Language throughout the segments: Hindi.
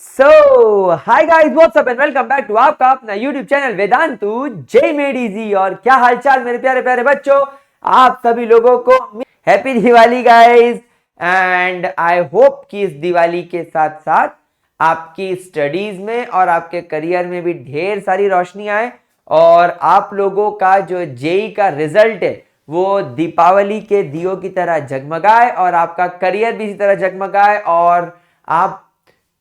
Hi guys, what's up and welcome back to आपका अपना YouTube channel Vedantu JEE made easy. और क्या हालचाल मेरे प्यारे प्यारे बच्चों, आप सभी लोगों को happy Diwali guys. And I hope कि इस दिवाली के साथ साथ आपकी स्टडीज में और आपके करियर में भी ढेर सारी रोशनी आए और आप लोगों का जो जेई का रिजल्ट है वो दीपावली के दियों की तरह जगमगाए और आपका करियर भी इसी तरह जगमगाए। और आप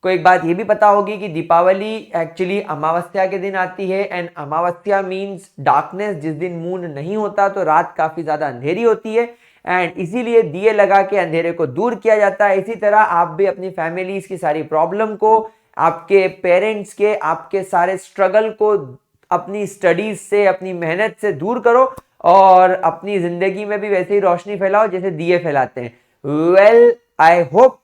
को एक बात ये भी पता होगी कि दीपावली एक्चुअली अमावस्या के दिन आती है एंड अमावस्या मींस डार्कनेस। जिस दिन मून नहीं होता तो रात काफी ज्यादा अंधेरी होती है एंड इसीलिए दिए लगा के अंधेरे को दूर किया जाता है। इसी तरह आप भी अपनी फैमिलीज की सारी प्रॉब्लम को, आपके पेरेंट्स के, आपके सारे स्ट्रगल को अपनी स्टडीज से, अपनी मेहनत से दूर करो और अपनी जिंदगी में भी वैसे ही रोशनी फैलाओ जैसे दिए फैलाते हैं। वेल, आई होप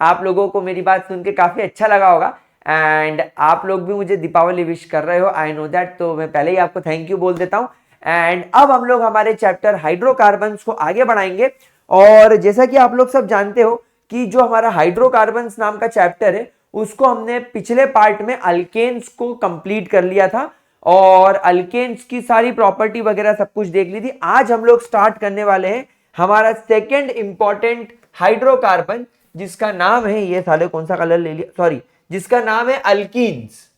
आप लोगों को मेरी बात सुन के काफी अच्छा लगा होगा एंड आप लोग भी मुझे दीपावली विश कर रहे हो, आई नो दैट। तो मैं पहले ही आपको थैंक यू बोल देता हूं। एंड अब हम लोग हमारे चैप्टर हाइड्रोकार्बन्स को आगे बढ़ाएंगे। और जैसा कि आप लोग सब जानते हो कि जो हमारा हाइड्रोकार्बन्स नाम का चैप्टर है उसको हमने पिछले पार्ट में अल्केन्स को कंप्लीट कर लिया था और अल्केन्स की सारी प्रॉपर्टी वगैरह सब कुछ देख ली थी। आज हम लोग स्टार्ट करने वाले हैं हमारा सेकेंड इंपॉर्टेंट हाइड्रोकार्बन, जिसका नाम है, ये साले कौन सा कलर ले लिया, सॉरी, जिसका नाम है अल्कीन्स।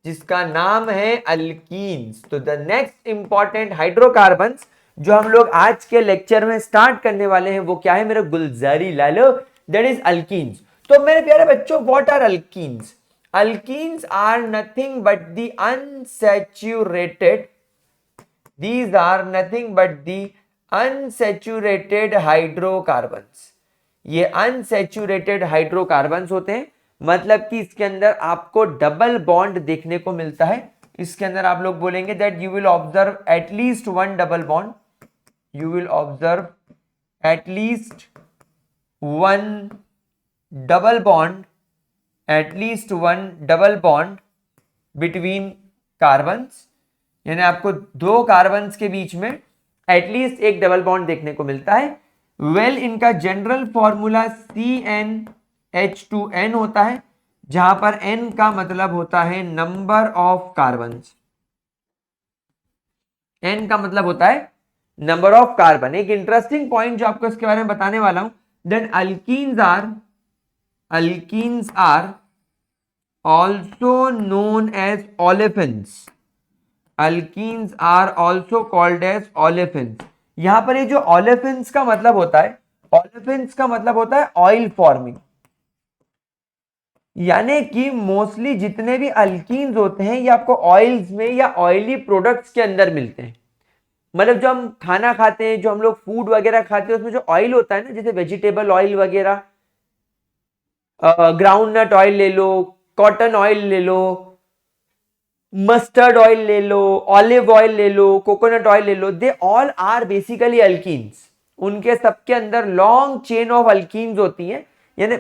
जिसका नाम है अल्कीन्स। तो द नेक्स्ट इंपॉर्टेंट हाइड्रोकार्बन्स जो हम लोग आज के लेक्चर में स्टार्ट करने वाले हैं वो क्या है मेरे गुलजारी लालो, दैट इज अल्कीन्स। तो मेरे प्यारे बच्चों, what are alkenes? Alkenes are nothing but the unsaturated, these are nothing but the unsaturated hydrocarbons। ये अनसैचुरेटेड हाइड्रोकार्बन्स होते हैं, मतलब कि इसके अंदर आपको डबल बॉन्ड देखने को मिलता है। इसके अंदर आप लोग बोलेंगे that you will observe at least one double bond, you will observe at least one double bond, at least one double bond between carbons, यानी आपको दो कार्बन्स के बीच में एटलीस्ट एक डबल बॉन्ड देखने को मिलता है। वेल, इनका जनरल फॉर्मूला CnH2n होता है, जहां पर n का मतलब होता है नंबर ऑफ कार्बन्स। n का मतलब होता है नंबर ऑफ कार्बन। एक इंटरेस्टिंग पॉइंट जो आपको इसके बारे में बताने वाला हूं, then alkenes are also known as olefins. Alkenes are also called as olefins. यहां पर ये जो ओलेफिन्स का मतलब होता है, ओलेफिन्स का मतलब होता है ऑयल फॉर्मिंग, यानी कि मोस्टली जितने भी अल्कीन्स होते हैं ये आपको ऑयल्स में या ऑयली प्रोडक्ट्स के अंदर मिलते हैं। मतलब जो हम खाना खाते हैं, जो हम लोग फूड वगैरह खाते हैं, उसमें जो ऑयल होता है ना, जैसे वेजिटेबल ऑयल वगैरह, ग्राउंड नट ऑयल ले लो, कॉटन ऑयल ले लो, मस्टर्ड ऑयल ले लो, ऑलिव ऑयल ले लो, कोकोनट ऑयल ले लो, they all are basically alkenes. उनके सबके अंदर लॉन्ग चेन ऑफ अल्कीन्स होती हैं, यानी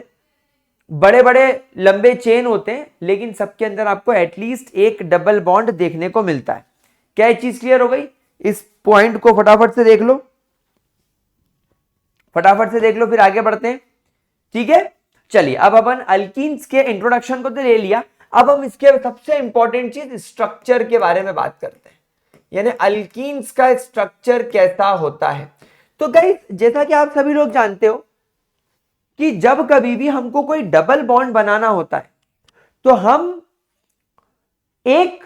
बड़े बड़े लंबे चेन होते हैं, लेकिन सबके अंदर आपको एटलीस्ट एक डबल बॉन्ड देखने को मिलता है। क्या चीज क्लियर हो गई? इस पॉइंट को फटाफट से देख लो, फटाफट से देख लो, फिर आगे बढ़ते हैं। ठीक है, चलिए अब अपन अल्कीन्स के इंट्रोडक्शन को तो ले लिया, अब हम इसके सबसे इंपॉर्टेंट चीज स्ट्रक्चर के बारे में बात करते हैं, यानी अल्कीन्स का स्ट्रक्चर कैसा होता है। तो गाइस, जैसा कि आप सभी लोग जानते हो कि जब कभी भी हमको कोई डबल बॉन्ड बनाना होता है तो हम एक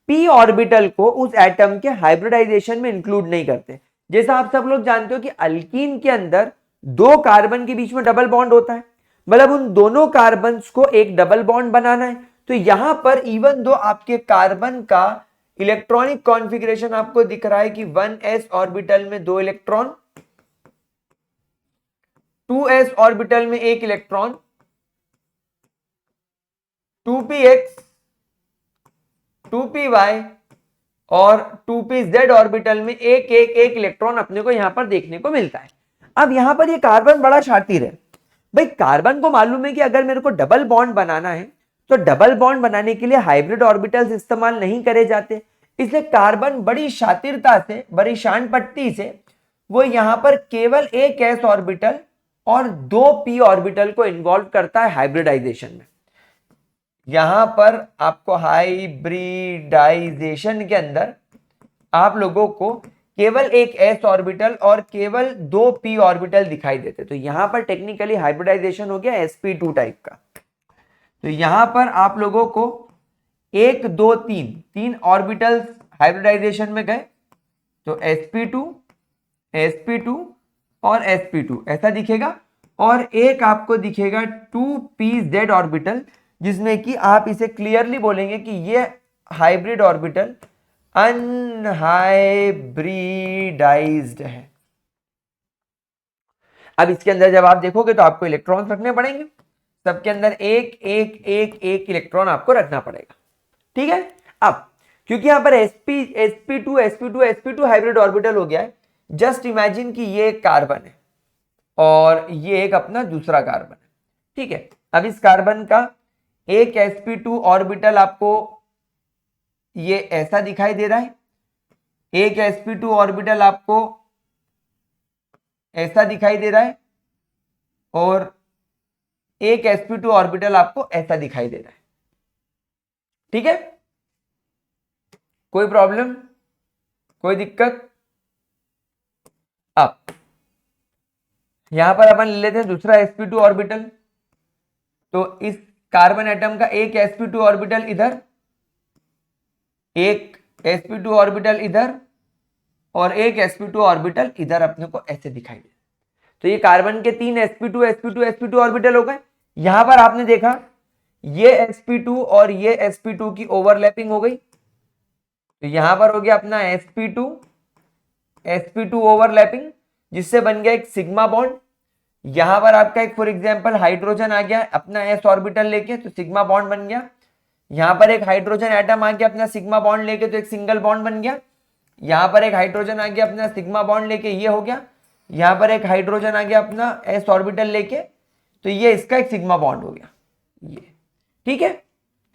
p ऑर्बिटल को उस एटम के हाइब्रिडाइजेशन में इंक्लूड नहीं करते। जैसा आप सब लोग जानते हो कि अल्कीन के अंदर दो कार्बन के बीच में डबल बॉन्ड होता है, मतलब उन दोनों कार्बन्स को एक डबल बॉन्ड बनाना है। तो यहां पर इवन दो आपके कार्बन का इलेक्ट्रॉनिक कॉन्फ़िगरेशन आपको दिख रहा है कि 1s ऑर्बिटल में दो इलेक्ट्रॉन, 2s ऑर्बिटल में एक इलेक्ट्रॉन, 2px, 2py और 2pz ऑर्बिटल में एक इलेक्ट्रॉन अपने को यहां पर देखने को मिलता है। अब यहां पर ये कार्बन बड़ा शातिर है भाई। कार्बन को मालूम है कि अगर मेरे को डबल बॉन्ड बनाना है तो डबल बॉन्ड बनाने के लिए हाइब्रिड ऑर्बिटल्स इस्तेमाल नहीं करे जाते, इसलिए कार्बन बड़ी शातिरता से, बड़ी शान पट्टी से वो यहां पर केवल एक s ऑर्बिटल और 2p ऑर्बिटल को इन्वॉल्व करता है हाइब्रिडाइजेशन में। यहां पर आपको हाइब्रिडाइजेशन के अंदर आप लोगों को केवल एक s ऑर्बिटल और केवल 2p ऑर्बिटल दिखाई देते, तो यहां पर टेक्निकली हाइब्रिडाइजेशन हो गया sp2 टाइप का। तो यहां पर आप लोगों को 1 2 3 तीन ऑर्बिटल्स हाइब्रिडाइजेशन में गए, तो sp2 sp2 और sp2 ऐसा दिखेगा, और एक आपको दिखेगा 2pz ऑर्बिटल, जिसमें कि आप इसे क्लियरली बोलेंगे कि ये हाइब्रिड ऑर्बिटल अनहाइब्रिडाइज्ड है। अब इसके अंदर जब आप देखोगे तो आपको इलेक्ट्रॉन्स रखने पड़ेंगे, सबके अंदर एक एक एक एक इलेक्ट्रॉन आपको रखना पड़ेगा, ठीक है। अब क्योंकि यहां पर sp2 हाइब्रिड ऑर्बिटल हो गया है, जस्ट इमेजिन कि ये एक कार्बन है और ये एक अपना दूसरा कार्बन है, ठीक है। अब इस कार्बन का एक sp2 ऑर्बिटल आपको ये ऐसा दिखाई दे रहा है, एक sp2 ऑर्बिटल आपको ऐसा दिखाई दे रहा है, और एक sp2 ऑर्बिटल आपको ऐसा दिखाई दे रहा है, ठीक है। कोई प्रॉब्लम, कोई दिक्कत? अब यहां पर अपन ले लेते हैं दूसरा sp2 ऑर्बिटल, तो इस कार्बन एटम का एक sp2 ऑर्बिटल इधर, एक sp2 ऑर्बिटल इधर, और एक sp2 ऑर्बिटल इधर अपने को ऐसे दिखाई दे। तो ये कार्बन के तीन sp2 ऑर्बिटल हो गए। यहां पर आपने देखा ये sp2 और ये sp2 की ओवरलैपिंग हो गई, तो यहां पर हो गया अपना sp2 ओवरलैपिंग, जिससे बन गया एक सिग्मा बॉन्ड। यहां पर आपका एक फॉर एग्जांपल हाइड्रोजन आ गया अपना s ऑर्बिटल लेके, तो सिग्मा बॉन्ड बन गया। यहां पर एक हाइड्रोजन एटम आ गया अपना सिग्मा बॉन्ड लेके, तो एक सिंगल बॉन्ड बन गया। यहां पर एक हाइड्रोजन आ गया अपना सिग्मा बॉन्ड लेके, ये हो गया। यहां पर एक हाइड्रोजन आ गया अपना s ऑर्बिटल लेके, तो ये इसका एक सिग्मा बॉन्ड हो गया, ये, ठीक है।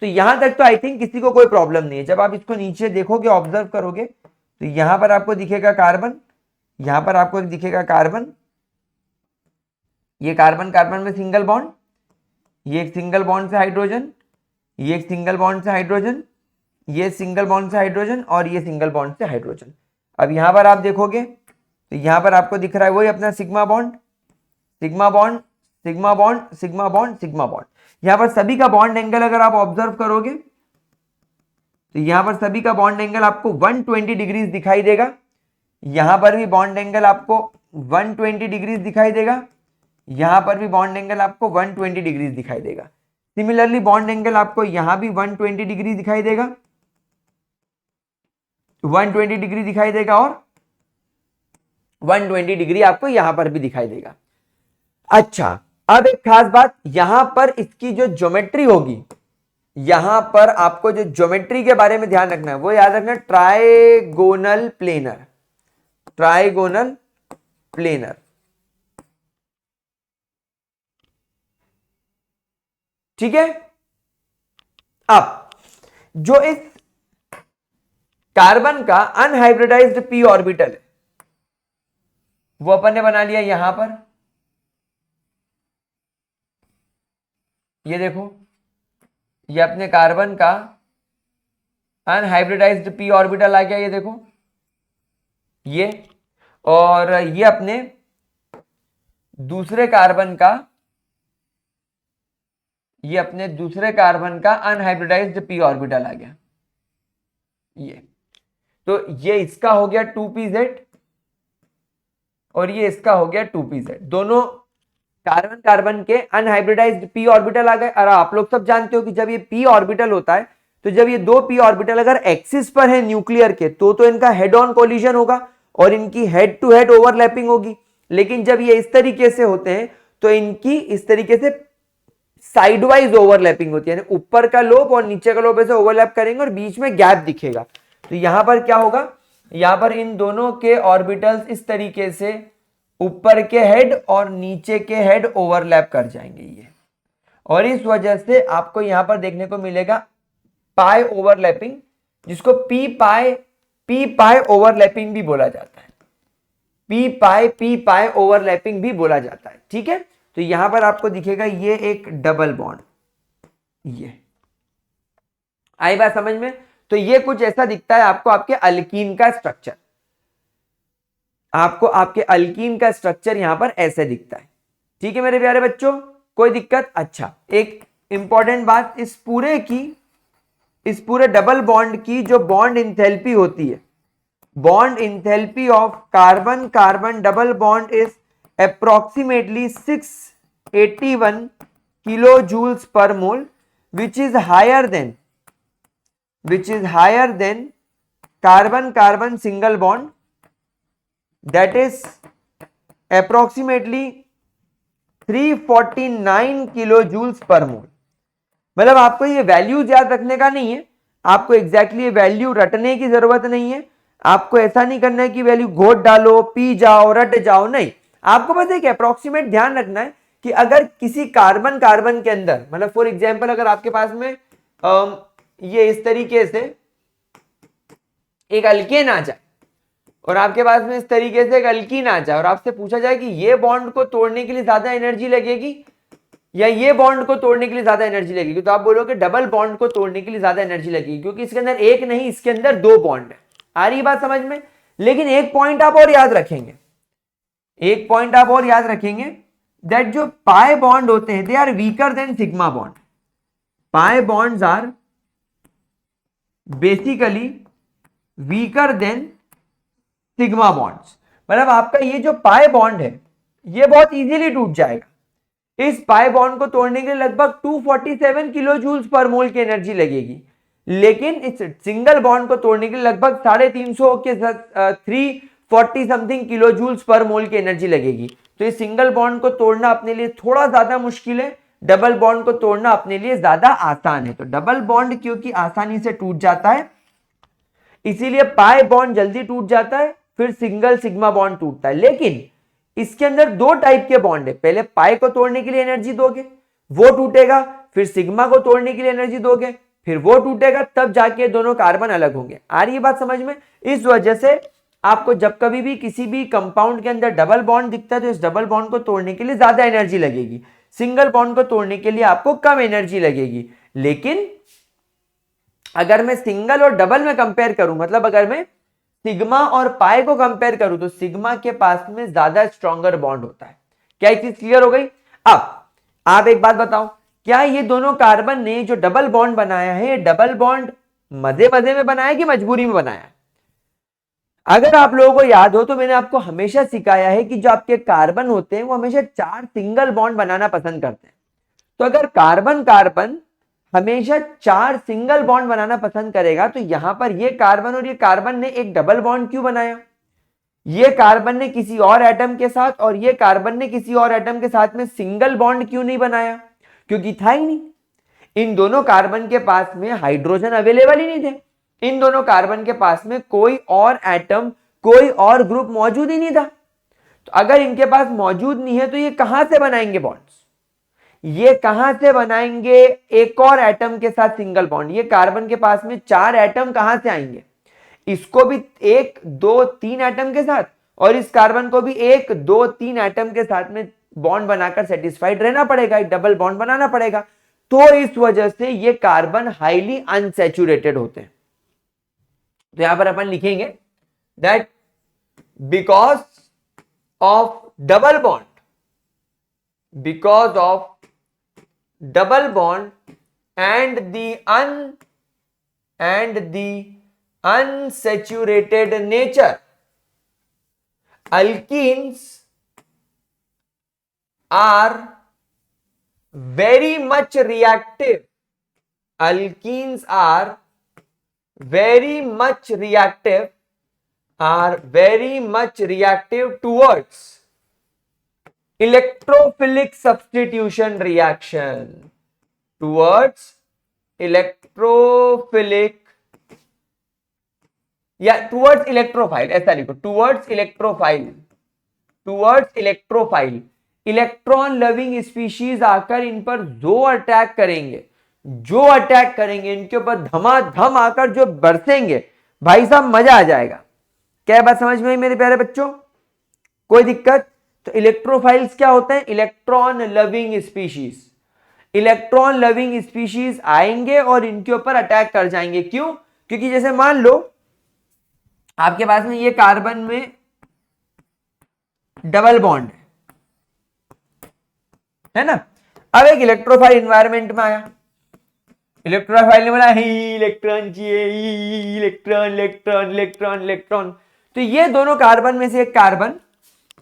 तो यहां तक तो आई थिंक किसी को कोई प्रॉब्लम नहीं है। जब आप इसको नीचे देखोगे, ऑब्जर्व करोगे, तो यहां पर आपको दिखेगा कार्बन, यहां पर आपको दिखेगा कार्बन, ये कार्बन कार्बन में सिंगल बॉन्ड, ये एक सिंगल बॉन्ड से हाइड्रोजन, ये एक सिंगल बॉन्ड से हाइड्रोजन, ये सिंगल बॉन्ड से हाइड्रोजन, और ये सिंगल बॉन्ड से हाइड्रोजन। अब यहां पर आप देखोगे तो यहां पर आपको दिख रहा है वही अपना sigma bond, sigma bond, sigma bond, sigma bond, sigma bond. यहां पर सभी का बॉन्ड एंगल अगर आप ऑब्जर्व करोगे तो यहां पर सभी का बॉन्ड एंगल आपको 120 डिग्रीज दिखाई देगा। यहां पर भी बॉन्ड एंगल आपको 120 डिग्रीज दिखाई देगा, यहां पर भी बॉन्ड एंगल आपको 120 डिग्रीज दिखाई देगा। सिमिलरली बॉन्ड एंगल आपको यहां भी 120 डिग्री दिखाई देगा, 120 डिग्री दिखाई देगा, और 120 डिग्री आपको यहां पर भी दिखाई देगा। अच्छा, अब एक खास बात, यहां पर इसकी जो ज्योमेट्री होगी, यहां पर आपको जो ज्योमेट्री के बारे में ध्यान रखना है वो याद रखना, ट्राइगोनल प्लेनर, ट्राइगोनल प्लेनर, ठीक है। अब जो इस कार्बन का अनहाइब्रिडाइज्ड p ऑर्बिटल है वो अपन ने बना लिया यहां पर, ये देखो, ये अपने कार्बन का अनहाइब्रिडाइज्ड p ऑर्बिटल आ गया, ये देखो ये, और ये अपने दूसरे कार्बन का, ये अपने दूसरे कार्बन का अनहाइब्रिडाइज्ड p ऑर्बिटल आ गया, ये। तो ये इसका हो गया 2pz और ये इसका हो गया 2pz, दोनों कार्बन कार्बन के अनहाइब्रिडाइज्ड p ऑर्बिटल आ गए। और आप लोग सब जानते हो कि जब ये p ऑर्बिटल होता है तो जब ये दो p ऑर्बिटल अगर एक्सिस पर है न्यूक्लियर के, तो इनका हेड ऑन कोलिजन होगा और इनकी हेड टू हेड ओवरलैपिंग होगी। लेकिन जब ये इस तरीके से होते हैं तो इनकी इस तरीके से साइडवाइज ओवरलैपिंग होती है, यानी ऊपर का लोब और नीचे का लोब ऐसे ओवरलैप करेंगे और बीच में गैप दिखेगा। तो यहां पर क्या होगा, यहां पर इन दोनों के ऑर्बिटल्स इस तरीके से ऊपर के हेड और नीचे के हेड ओवरलैप कर जाएंगे ये, और इस वजह से आपको यहां पर देखने को मिलेगा पाई ओवरलैपिंग, जिसको पी पाई ओवरलैपिंग भी बोला जाता है। पी पाई ओवरलैपिंग भी बोला जाता है, ठीक है। तो यहां पर आपको दिखेगा ये एक डबल बॉन्ड, ये आई बात समझ में। तो ये कुछ ऐसा दिखता है आपको आपके अल्कीन का स्ट्रक्चर, आपको आपके अल्कीन का स्ट्रक्चर यहां पर ऐसे दिखता है, ठीक है मेरे प्यारे बच्चों, कोई दिक्कत। अच्छा, एक इंपॉर्टेंट बात, इस पूरे डबल बॉन्ड की जो बॉन्ड इंथैल्पी होती है, bond enthalpy of carbon carbon double bond is approximately 681 kilo joules per mole, which is higher than carbon carbon single bond, that is approximately 349 kilo joules per mole. मतलब आपको ये वैल्यूज याद रखने का नहीं है, आपको एग्जैक्टली ये वैल्यू रटने की जरूरत नहीं है, आपको ऐसा नहीं करना है कि वैल्यू घोट डालो पी जाओ रट जाओ, नहीं, आपको बस एक अप्रोक्सीमेट ध्यान रखना है कि अगर किसी कार्बन कार्बन के अंदर, मतलब फॉर एग्जांपल अगर आपके पास में ये इस तरीके से एक अल्केन आ जाए और आपके पास में इस तरीके से एक अल्कीन आ जाए और आपसे पूछा जाए कि ये बॉन्ड को तोड़ने के लिए ज्यादा एनर्जी लगेगी या ये बॉन्ड को तोड़ने के लिए ज्यादा एनर्जी लगेगी, तो आप बोलोगे डबल बॉन्ड को तोड़ने के लिए ज्यादा एनर्जी लगेगी, क्योंकि इसके अंदर एक नहीं, इसके अंदर दो बॉन्ड है। आ रही बात समझ में। लेकिन एक पॉइंट आप और याद रखेंगे, एक पॉइंट आप और याद रखेंगे, दैट जो पाई बॉन्ड होते हैं they are weaker than sigma bond. Pi bonds are basically weaker than sigma bonds. मतलब आपका ये जो पाई बॉन्ड है ये बहुत इजीली टूट जाएगा। इस पाई बॉन्ड को तोड़ने के लिए लगभग 247 किलो जूल्स पर मोल की एनर्जी लगेगी, लेकिन इस सिंगल बॉन्ड को तोड़ने के लिए लगभग 350 के 340 समथिंग किलो जूल्स पर मोल की एनर्जी लगेगी। तो इस सिंगल बॉन्ड को तोड़ना अपने लिए थोड़ा ज्यादा मुश्किल है, डबल बॉन्ड को तोड़ना अपने लिए ज्यादा आसान है। तो डबल बॉन्ड क्योंकि आसानी से टूट जाता है इसीलिए पाई बॉन्ड जल्दी टूट जाता है, फिर सिंगल सिग्मा बॉन्ड टूटता है। लेकिन इसके अंदर दो टाइप के बॉन्ड है, पहले पाई को तोड़ने के लिए एनर्जी दोगे वो टूटेगा, फिर सिग्मा को तोड़ने के लिए एनर्जी दोगे फिर वो टूटेगा, तब जाके दोनों कार्बन अलग होंगे। आ रही है बात समझ में। इस वजह से आपको जब कभी भी किसी भी कंपाउंड के अंदर डबल बॉन्ड दिखता है तो इस डबल बॉन्ड को तोड़ने के लिए ज्यादा एनर्जी लगेगी, सिंगल बॉन्ड को तोड़ने के लिए आपको कम एनर्जी लगेगी। लेकिन अगर मैं सिंगल और डबल में कंपेयर करूं, मतलब अगर मैं सिग्मा और पाई को कंपेयर करूं तो सिग्मा के पास में ज्यादा स्ट्रॉन्गर बॉन्ड होता है। क्या ये चीज क्लियर हो गई। अब आप एक बात बताओ, क्या ये दोनों कार्बन ने जो डबल बॉन्ड बनाया है, ये डबल बॉन्ड मजे मजे में बनाया कि मजबूरी में बनाया। अगर आप लोगों को याद हो तो मैंने आपको हमेशा सिखाया है कि जो आपके कार्बन होते हैं वो हमेशा 4 सिंगल बॉन्ड बनाना पसंद करते हैं। तो अगर कार्बन कार्बन हमेशा 4 सिंगल बॉन्ड बनाना पसंद करेगा तो यहां पर ये कार्बन और ये कार्बन ने एक डबल बॉन्ड क्यों बनाया। ये कार्बन ने किसी और एटम के साथ और ये कार्बन ने किसी और एटम के साथ में सिंगल बॉन्ड क्यों नहीं बनाया, क्योंकि था ही नहीं। इन दोनों कार्बन के पास में हाइड्रोजन अवेलेबल ही नहीं थे, इन दोनों कार्बन के पास में कोई और एटम कोई और ग्रुप मौजूद ही नहीं था। तो अगर इनके पास मौजूद नहीं है तो ये कहां से बनाएंगे बॉन्ड्स, ये कहां से बनाएंगे एक और एटम के साथ सिंगल बॉन्ड। ये कार्बन के पास में 4 एटम कहां से आएंगे, इसको भी 1 2 3 एटम के साथ और इस कार्बन को भी 1 2 3 एटम के साथ में बॉन्ड बनाकर सेटिस्फाइड रहना पड़ेगा, एक डबल बॉन्ड बनाना पड़ेगा। तो इस वजह से ये कार्बन हाईली अनसैचुरेटेड होते हैं। तो यहां पर अपन लिखेंगे that because of double bond, because of double bond and the unsaturated nature, alkenes are very much reactive, alkenes are very much reactive towards electrophilic substitution reaction, towards electrophilic या towards electrophile, ऐसा लिखो towards electrophile, electron loving species आकर इन पर जो अटैक करेंगे इनके ऊपर धमाधम आकर जो बरसेंगे, भाई साहब मजा आ जाएगा। क्या बात समझ में आई मेरे प्यारे बच्चों। कोई दिक्कत? तो इलेक्ट्रोफाइल्स क्या होते हैं? Electron loving species. Electron loving species आएंगे और इनके ऊपर अटैक कर जाएंगे। क्यों? क्योंकि जैसे मान लो आपके पास में ये कार्बन में डबल बॉन्ड है ना। अब एक इलेक्ट्रोफाइल एनवायरनमेंट में आया, इलेक्ट्रोफाइल ने बोला इलेक्ट्रॉन चाहिए, इलेक्ट्रॉन इलेक्ट्रॉन इलेक्ट्रॉन इलेक्ट्रॉन। तो ये दोनों कार्बन में से एक कार्बन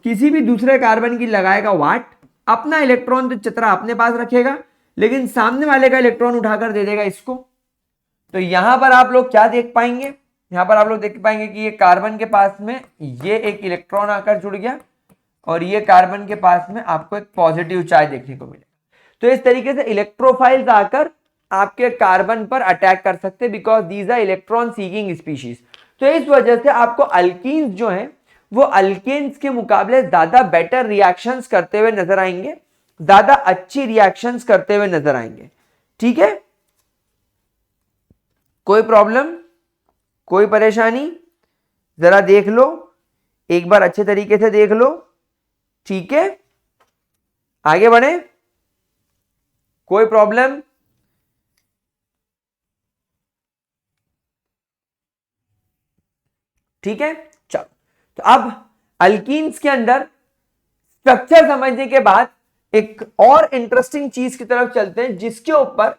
किसी भी दूसरे कार्बन की लगाएगा वाट, अपना इलेक्ट्रॉन तो चतरा अपने पास रखेगा, लेकिन सामने वाले का इलेक्ट्रॉन उठाकर दे देगा इसको। तो यहां पर आप लोग क्या देख पाएंगे? यहां पर आप लोग देख पाएंगे कि ये कार्बन के पास में ये एक इलेक्ट्रॉन आकर जुड़ गया और ये कार्बन के पास में आपको एक पॉजिटिव चार्ज देखने को मिलेगा। तो इस तरीके से इलेक्ट्रोफाइल्स आकर आपके कार्बन पर अटैक कर सकते हैं, because these are electron seeking species. तो इस वजह से आपको अल्कीन्स जो हैं वो अल्केन्स के मुकाबले ज्यादा बेटर रिएक्शंस करते हुए नजर आएंगे, ज्यादा अच्छी रिएक्शंस करते हुए नजर आएंगे। ठीक है, कोई प्रॉब्लम, कोई परेशानी? जरा देख लो, एक बार अच्छे तरीके से देख लो। ठीक है, आगे बढ़े, कोई प्रॉब्लम? ठीक है, चलो। तो अब अल्कीन्स के अंदर स्ट्रक्चर समझने के बाद एक और इंटरेस्टिंग चीज की तरफ चलते हैं, जिसके ऊपर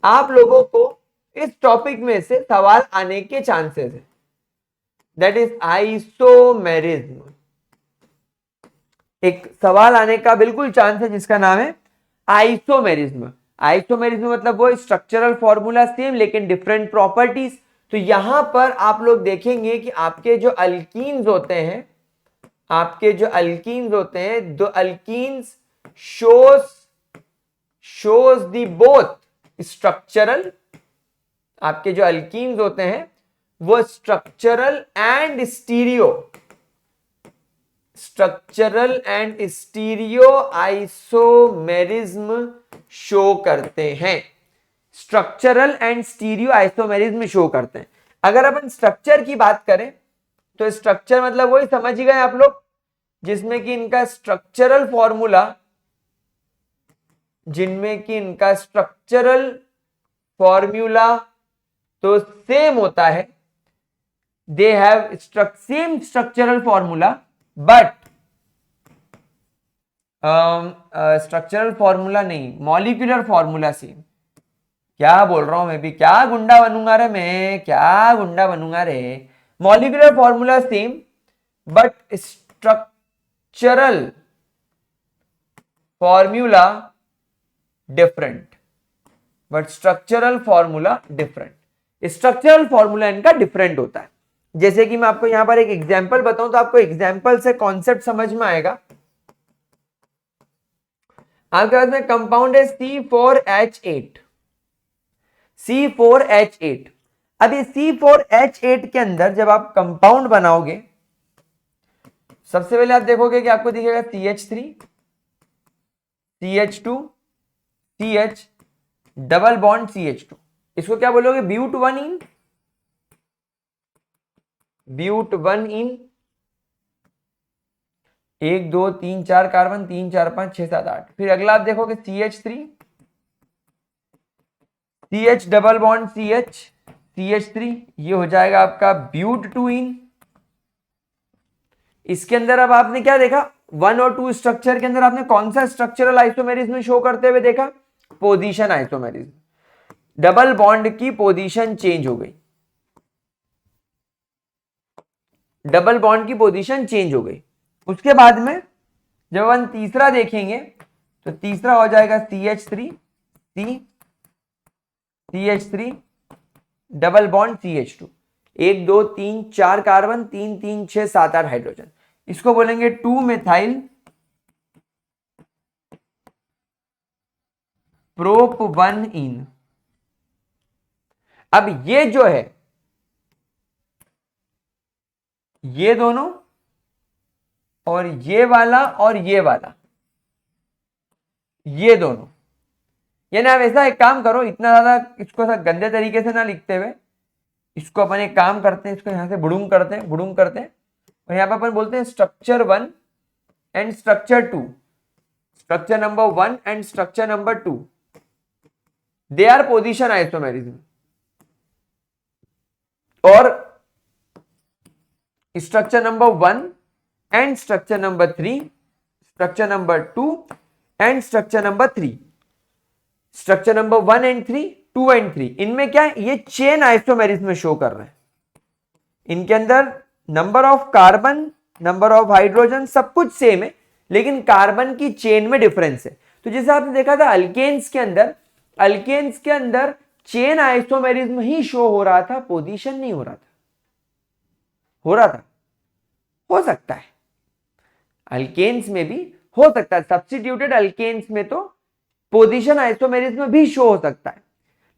आप लोगों को इस टॉपिक में से सवाल आने के चांसेस है। That is isomerism. एक सवाल आने का बिल्कुल चांस है जिसका नाम है आइसोमेरिज्म। आइसोमेरिज्म मतलब वो स्ट्रक्चरल फॉर्मूला सेम लेकिन डिफरेंट प्रॉपर्टीज। तो यहां पर आप लोग देखेंगे कि आपके जो अल्कीन्स होते हैं, आपके जो अल्कीन्स होते हैं, दो alkenes shows the both structural, आपके जो अल्कीन्स होते हैं वो structural and stereo isomerism show करते हैं। Structural and stereo isomerism show करते हैं। अगर अपन स्ट्रक्चर की बात करें तो स्ट्रक्चर मतलब वही समझ ही गए आप लोग, जिसमें कि इनका स्ट्रक्चरल फॉर्मूला, जिनमें कि इनका स्ट्रक्चरल फॉर्मूला तो सेम होता है। They have same structural formula but structural formula नहीं, मॉलिक्यूलर फॉर्मूला सेम। क्या बोल रहा हूं मैं भी, क्या गुंडा बनूंगा रे मैं, क्या गुंडा बनूंगा रे। Molecular formula same but structural formula different, but structural formula different. Structural formula इनका डिफरेंट होता है। जैसे कि मैं आपको यहां पर एक एग्जांपल बताऊं तो आपको एग्जांपल से कॉन्सेप्ट समझ में आएगा। आपके पास में कंपाउंड है C4H8। C4H8। अब ये C4H8 के अंदर जब आप कंपाउंड बनाओगे, सबसे पहले आप देखोगे कि आपको दिखेगा CH3, CH2, CH double bond CH2। इसको क्या बोलोगे? But one ene, but one ene. 1 2 3 4 carbon, 3 4 5 6 7 8। फिर अगला आप देखोगे CH3, CH double bond CH, CH3, ये हो जाएगा आपका ब्यूट टू इन। इसके अंदर अब आपने क्या देखा? 1 और 2 स्ट्रक्चर के अंदर आपने कौन सा स्ट्रक्चरल आइसोमेरिज्म शो करते हुए देखा? Position isomerism. डबल बॉन्ड की पोजीशन चेंज हो गई, डबल बॉन्ड की पोजीशन चेंज हो गई। उसके बाद में जब हम तीसरा देखेंगे तो तीसरा हो जाएगा CH3, CH3 double bond CH2। 1 2 3 4 carbon, 3 3 6 7 8 hydrogen. इसको बोलेंगे 2 मेथाइल प्रोप 1 इन। अब ये जो है, ये दोनों और ये वाला और ये वाला, ये दोनों, यानी आप ऐसा एक काम करो, इतना ज्यादा इसको ऐसा गंदे तरीके से ना लिखते हुए, इसको अपन एक काम करते हैं, इसको यहां से बुड़ूंग करते हैं, बुड़ूंग करते हैं, और यहां पर अपन बोलते हैं structure 1 and structure 2, structure number 1 and structure number 2, they are position isomerism. और structure number 1 and structure number 3, structure number 2 and structure number 3, structure number 1 and 3, 2 and 3, इनमें क्या है, ये चेन आइसोमेरिज्म में शो कर रहे हैं. इनके अंदर number of carbon, number of hydrogen सब कुछ सेम है, लेकिन कार्बन की चेन में डिफरेंस है. तो जैसे आपने देखा था अल्केन्स के अंदर चेन आइसोमेरिज्म ही शो हो रहा था, पोजीशन नहीं हो रहा था. हो सकता है अल्केन्स में भी हो सकता है, सब्स्टिट्यूटेड अल्केन्स में तो पोजीशन आइसोमेरिज्म भी शो हो सकता है.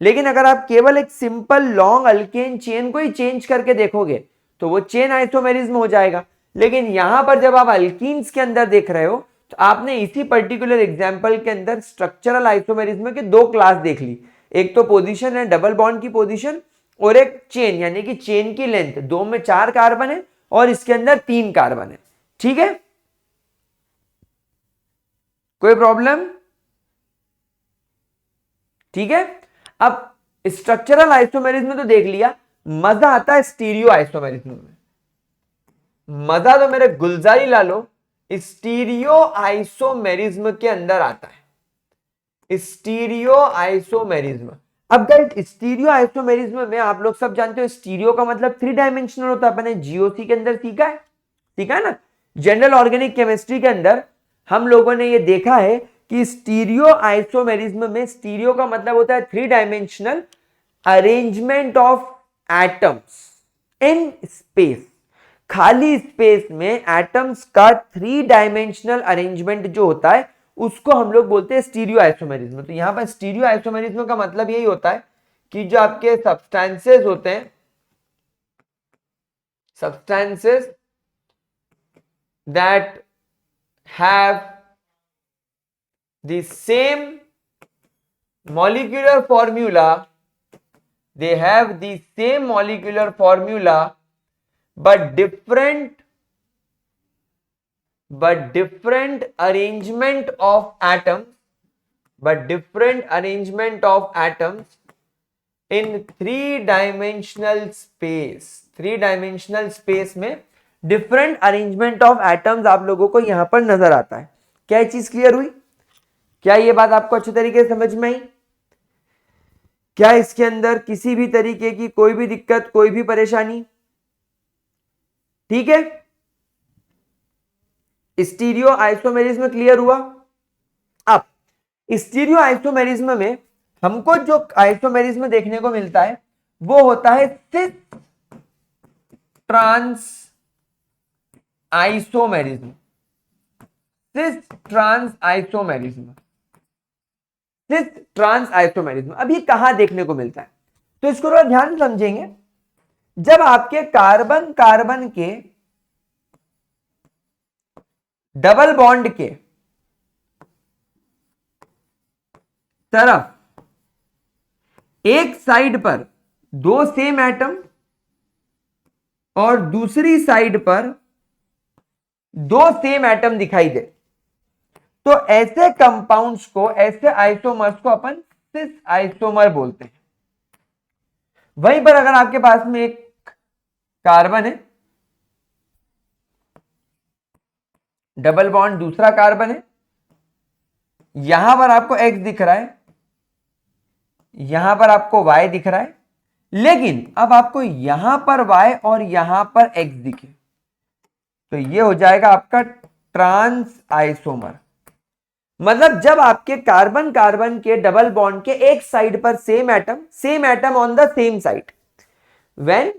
लेकिन अगर आप केवल एक सिंपल लॉन्ग अल्केन चेन को ही चेंज करके देखोगे तो वो चेन आइसोमेरिज्म हो जाएगा. लेकिन यहां पर जब आप अल्कीन्स के अंदर देख रहे हो तो आपने इसी पर्टिकुलर एग्जांपल के अंदर स्ट्रक्चरल आइसोमेरिज्म के दो क्लास देख ली. एक तो पोजीशन है डबल बॉन्ड की पोजीशन, और एक चेन यानी कि चेन की लेंथ, दो में 4 कार्बन है और इसके अंदर 3 कार्बन है. ठीक है, कोई प्रॉब्लम? ठीक है, अब स्ट्रक्चरल आइसोमेरिज्म में तो देख लिया, मजा आता है स्टीरियो आइसोमेरिज्म में. मजा तो मेरे गुलजारी ला लो, स्टीरियो आइसोमेरिज्म के अंदर आता है. Stereo isomerism. अब गाइस स्टीरियो आइसोमेरिज्म में आप लोग सब जानते हो स्टीरियो का मतलब 3 डायमेंशनल होता है. अपने जीओसी के अंदर सीखा है ना. जनरल ऑर्गेनिक केमिस्ट्री के अंदर हम लोगों ने ये देखा है कि स्टीरियो आइसोमेरिज्म में स्टीरियो का मतलब होता है 3 dimensional arrangement of atoms in space. खाली स्पेस में एटम्स का 3 डायमेंशनल अरेंजमेंट जो होता है उसको हम लोग बोलते हैं स्टीरियो आइसोमेरिज्म. तो यहां पर स्टीरियो आइसोमेरिज्म का मतलब यही होता है कि जो आपके सब्सटेंसेस होते हैं, substances that have the same molecular formula, they have the same molecular formula but different arrangement of atoms, in 3-dimensional space. 3-dimensional space में डिफरेंट अरेंजमेंट ऑफ एटम्स आप लोगों को यहां पर नजर आता है. क्या चीज क्लियर हुई? क्या ये बात आपको अच्छे तरीके से समझ में आई? क्या इसके अंदर किसी भी तरीके की कोई भी दिक्कत, कोई भी परेशानी? ठीक है, स्टीरियो आइसोमेरिज्म क्लियर हुआ. अब स्टीरियो आइसोमेरिज्म में हमको जो आइसोमेरिज्म देखने को मिलता है वो होता है cis trans isomerism. Cis trans isomerism. अब ये कहां देखने को मिलता है तो इसको थोड़ा ध्यान से समझेंगे. जब आपके कार्बन के डबल बॉन्ड के तरफ एक साइड पर 2 सेम एटम और दूसरी साइड पर 2 सेम एटम दिखाई दे तो ऐसे कंपाउंड्स को, ऐसे आइसोमर्स को अपन सिस आइसोमर बोलते हैं. वहीं पर अगर आपके पास में एक कार्बन है, डबल बॉन्ड, दूसरा कार्बन है, यहां पर आपको X दिख रहा है, यहां पर आपको Y दिख रहा है, लेकिन अब आपको यहां पर Y और यहां पर X दिखे तो ये हो जाएगा आपका ट्रांस आइसोमर. मतलब जब आपके कार्बन के डबल बॉन्ड के एक साइड पर same atom on the same side, when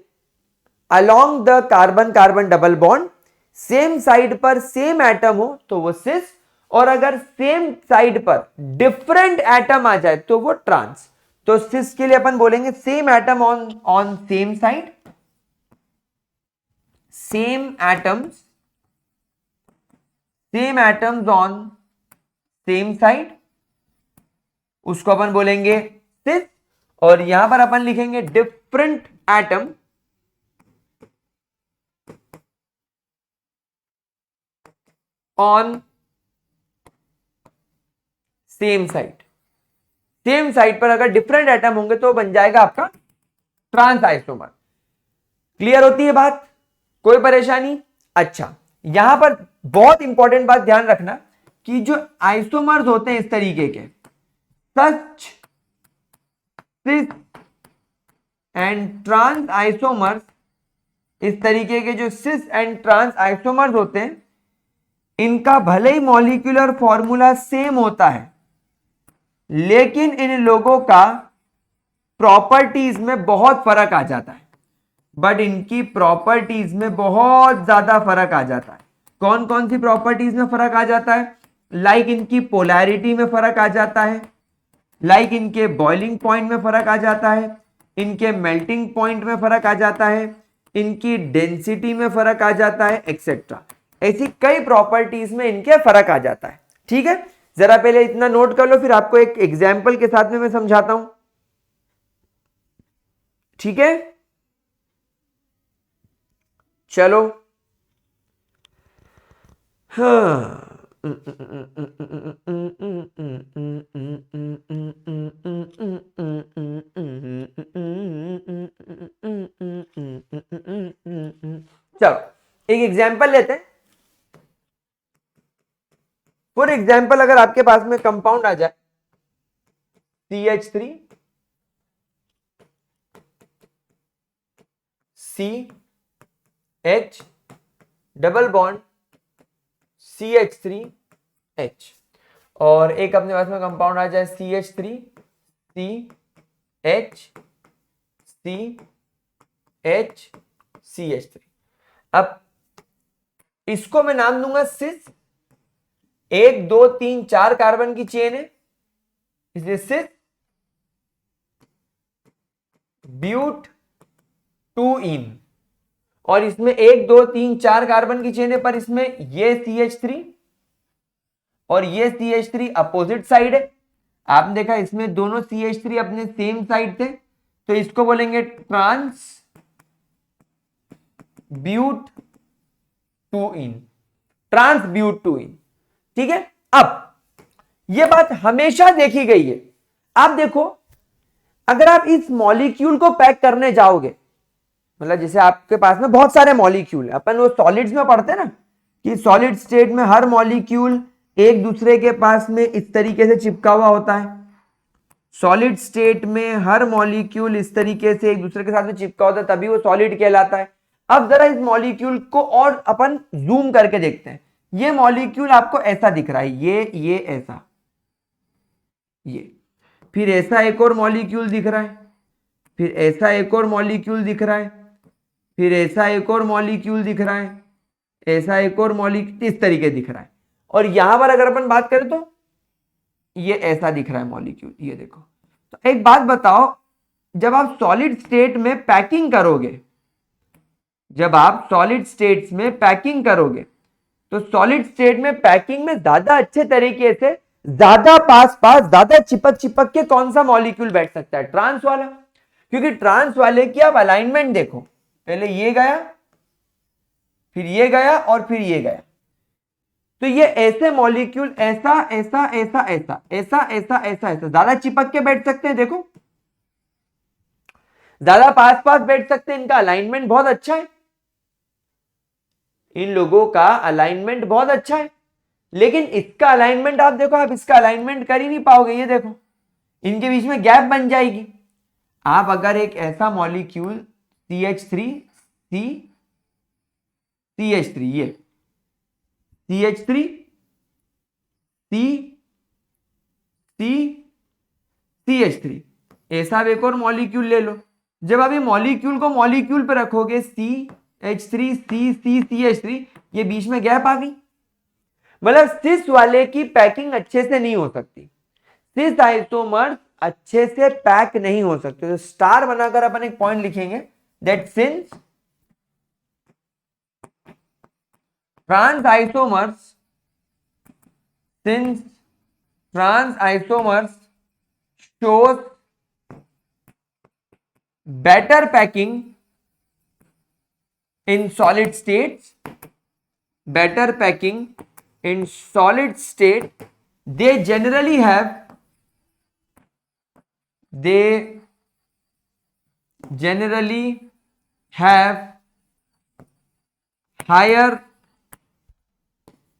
along the carbon double bond same side पर सेम एटम हो तो वो सिस, और अगर सेम साइड पर डिफरेंट एटम आ जाए तो वो ट्रांस. तो सिस के लिए अपन बोलेंगे same atom on same side, same atoms on same side, उसको अपन बोलेंगे सिस. और यहां पर अपन लिखेंगे different atom on same site. Same site पर अगर डिफरेंट एटम होंगे तो बन जाएगा आपका ट्रांस आइसोमर। क्लियर होती है बात? कोई परेशानी? अच्छा, यहां पर बहुत इंपॉर्टेंट बात ध्यान रखना कि जो आइसोमर्स होते हैं इस तरीके के, सच सिस एंड ट्रांस आइसोमर्स, इस तरीके के जो सिस एंड ट्रांस आइसोमर्स होते हैं, इनका भले ही मॉलिक्यूलर फॉर्मूला सेम होता है, लेकिन इन लोगों का प्रॉपर्टीज में बहुत फर्क आ जाता है। बट इनकी प्रॉपर्टीज में बहुत ज्यादा फर्क आ जाता है। कौन कौन सी प्रॉपर्टीज में फर्क आ जाता है? लाइक इनकी पोलैरिटी में फर्क आ जाता है, लाइक इनके बॉइलिंग पॉइंट में फर्क आ जाता है, इनके मेल्टिंग पॉइंट में फर्क आ जाता है, इनकी डेंसिटी में फर्क आ जाता है, एक्सेट्रा। ऐसी कई प्रॉपर्टीज में इनके फर्क आ जाता है। ठीक है, जरा पहले इतना नोट कर लो, फिर आपको एक एग्जाम्पल के साथ में मैं समझाता हूं। ठीक है, चलो। हाँ, चलो एक एग्जाम्पल लेते हैं। फॉर एग्जाम्पल, अगर आपके पास में कंपाउंड आ जाए CH3 CH double bond CH3H, और एक अपने पास में कंपाउंड आ जाए CH3 CH CH CH3। अब इसको मैं नाम दूंगा सिस। 1 2 3 4 कार्बन की चेन है, इसलिए सिस ब्यूट 2 इन, और इसमें 1 2 3 4 कार्बन की चेन है, पर इसमें ये CH3 और ये CH3 अपोजिट साइड है। आपने देखा इसमें दोनों CH3 अपने सेम साइड थे, तो इसको बोलेंगे ट्रांस ब्यूट 2 इन, ट्रांस ब्यूट 2 इन। ठीक है, अब यह बात हमेशा देखी गई है। आप देखो, अगर आप इस मॉलिक्यूल को पैक करने जाओगे, मतलब जैसे आपके पास में बहुत सारे मॉलिक्यूल है, अपन वो सॉलिड्स में पढ़ते हैं ना कि सॉलिड स्टेट में हर मॉलिक्यूल एक दूसरे के पास में इस तरीके से चिपका हुआ होता है। सॉलिड स्टेट में हर मॉलिक्यूल इस तरीके से एक दूसरे के साथ में चिपका होता है, तभी वो सॉलिड कहलाता है। अब जरा इस मॉलिक्यूल को और अपन जूम करके देखते हैं। ये मॉलिक्यूल आपको ऐसा दिख रहा है, ये ऐसा, ये फिर ऐसा एक और मॉलिक्यूल दिख रहा है, फिर ऐसा एक और मॉलिक्यूल दिख रहा है, फिर ऐसा एक और मॉलिक्यूल दिख रहा है, ऐसा एक और मॉलिक्यूल इस तरीके दिख रहा है। और यहां पर अगर अपन बात करें तो ये ऐसा दिख रहा है मॉलिक्यूल, ये देखो। तो एक बात बताओ, जब आप सॉलिड स्टेट में पैकिंग करोगे, जब आप सॉलिड स्टेट्स में पैकिंग करोगे, तो सॉलिड स्टेट में पैकिंग में ज्यादा अच्छे तरीके से, ज्यादा पास पास, ज्यादा चिपक चिपक के कौन सा मॉलिक्यूल बैठ सकता है? ट्रांस वाला। क्योंकि ट्रांस वाले की आप अलाइनमेंट देखो, पहले ये गया, फिर ये गया, और फिर ये गया। तो ये ऐसे मॉलिक्यूल ऐसा ऐसा ऐसा ऐसा ऐसा ऐसा ऐसा ऐसा ज्यादा चिपक के बैठ सकते हैं। देखो, ज्यादा पास पास बैठ सकते हैं, इनका अलाइनमेंट बहुत अच्छा है, इन लोगों का अलाइनमेंट बहुत अच्छा है। लेकिन इसका अलाइनमेंट आप देखो, आप इसका अलाइनमेंट कर ही नहीं पाओगे। ये देखो, इनके बीच में गैप बन जाएगी। आप अगर एक ऐसा मॉलिक्यूल CH3 CH3, ये CH3 CH3, ऐसा एक और मॉलिक्यूल ले लो। जब आप ये मॉलिक्यूल को मॉलिक्यूल पे रखोगे CH3 CH3, ये बीच में गैप आ गई। मतलब सिस वाले की पैकिंग अच्छे से नहीं हो सकती, सिस आइसोमर्स अच्छे से पैक नहीं हो सकते। तो स्टार बनाकर अपन एक पॉइंट लिखेंगे, that since trans isomers shows better packing in solid states, better packing in solid state they generally have higher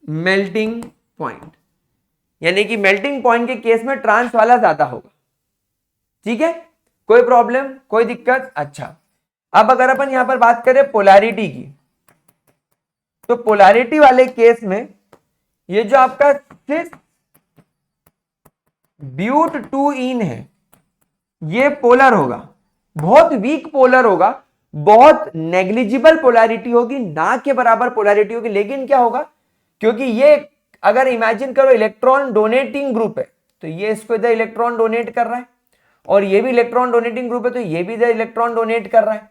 melting point, यानी कि मेल्टिंग पॉइंट के केस में ट्रांस वाला ज्यादा होगा। ठीक है, कोई प्रॉब्लम, कोई दिक्कत? अच्छा, अब अगर अपन यहां पर बात करें पोलैरिटी की, तो पोलैरिटी वाले केस में ये जो आपका सिस ब्यूट 2 इन है, ये पोलर होगा, बहुत वीक पोलर होगा, बहुत नेग्लिजिबल पोलैरिटी होगी, ना के बराबर पोलैरिटी होगी। लेकिन क्या होगा, क्योंकि ये अगर इमेजिन करो इलेक्ट्रॉन डोनेटिंग ग्रुप है, तो ये इसको इधर इलेक्ट्रॉन डोनेट कर रहा है, और ये भी इलेक्ट्रॉन डोनेटिंग ग्रुप है, तो ये भी इधर इलेक्ट्रॉन डोनेट कर रहा है।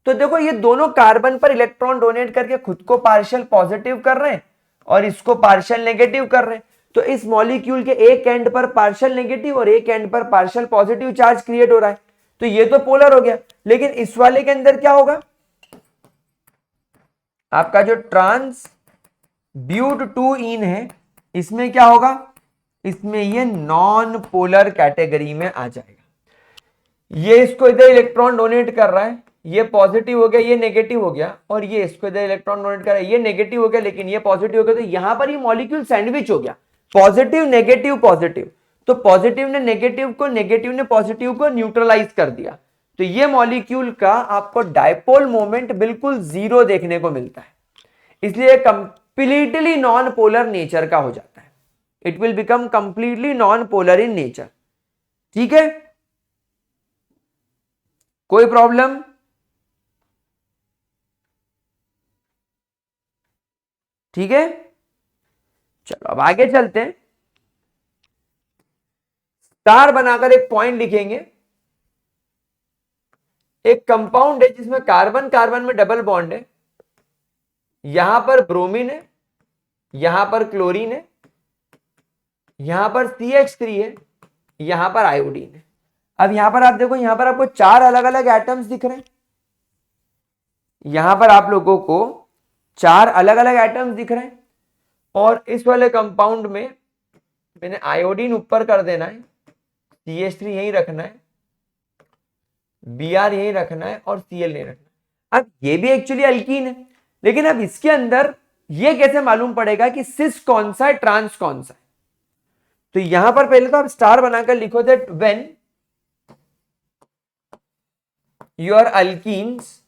तो देखो ये दोनों कार्बन पर इलेक्ट्रॉन डोनेट करके खुद को पार्शियल पॉजिटिव कर रहे हैं और इसको पार्शियल नेगेटिव कर रहे हैं। तो इस मॉलिक्यूल के एक एंड पर पार्शियल नेगेटिव और एक एंड पर पार्शियल पॉजिटिव चार्ज क्रिएट हो रहा है, तो ये तो पोलर हो गया। लेकिन इस वाले के अंदर क्या होगा, आपका जो ट्रांस ब्यूट 2 इन है, इसमें क्या होगा, इसमें ये नॉन पोलर कैटेगरी में आ जाएगा। ये इसको इधर इलेक्ट्रॉन डोनेट कर रहा है, ये पॉजिटिव हो गया, ये नेगेटिव हो गया, और ये इसको इधर इलेक्ट्रॉन डोनेट कर रहा है, ये नेगेटिव हो गया, लेकिन ये पॉजिटिव हो गया। तो यहां पर ये मॉलिक्यूल सैंडविच हो गया, पॉजिटिव नेगेटिव पॉजिटिव। तो पॉजिटिव ने नेगेटिव को, नेगेटिव ने पॉजिटिव को न्यूट्रलाइज कर दिया। तो ये मॉलिक्यूल का आपको डायपोल मोमेंट बिल्कुल जीरो देखने को मिलता है, इसलिए कंप्लीटली नॉन पोलर नेचर का हो जाता है। It will become completely non polar in nature. ठीक है, कोई प्रॉब्लम? ठीक है, चलो अब आगे चलते हैं। स्टार बनाकर एक पॉइंट लिखेंगे। एक कंपाउंड है जिसमें कार्बन कार्बन में डबल बॉन्ड है, यहां पर ब्रोमीन है, यहां पर क्लोरीन है, यहां पर CH3 है, यहां पर आयोडीन है। अब यहां पर आप देखो, यहां पर आपको 4 अलग अलग एटम्स दिख रहे हैं, यहां पर आप लोगों को 4 अलग अलग एटम्स दिख रहे हैं, और इस वाले कंपाउंड में मैंने आयोडीन ऊपर कर देना है, CH3 यहीं रखना है, Br यहीं रखना है, और Cl नहीं रखना। अब ये भी एक्चुअली अल्कीन है, लेकिन अब इसके अंदर ये कैसे मालूम पड़ेगा कि सिस कौन सा है, ट्रांस कौन सा है? तो यहां पर पहले तो आप स्टार बनाकर लिखो that when your alkenes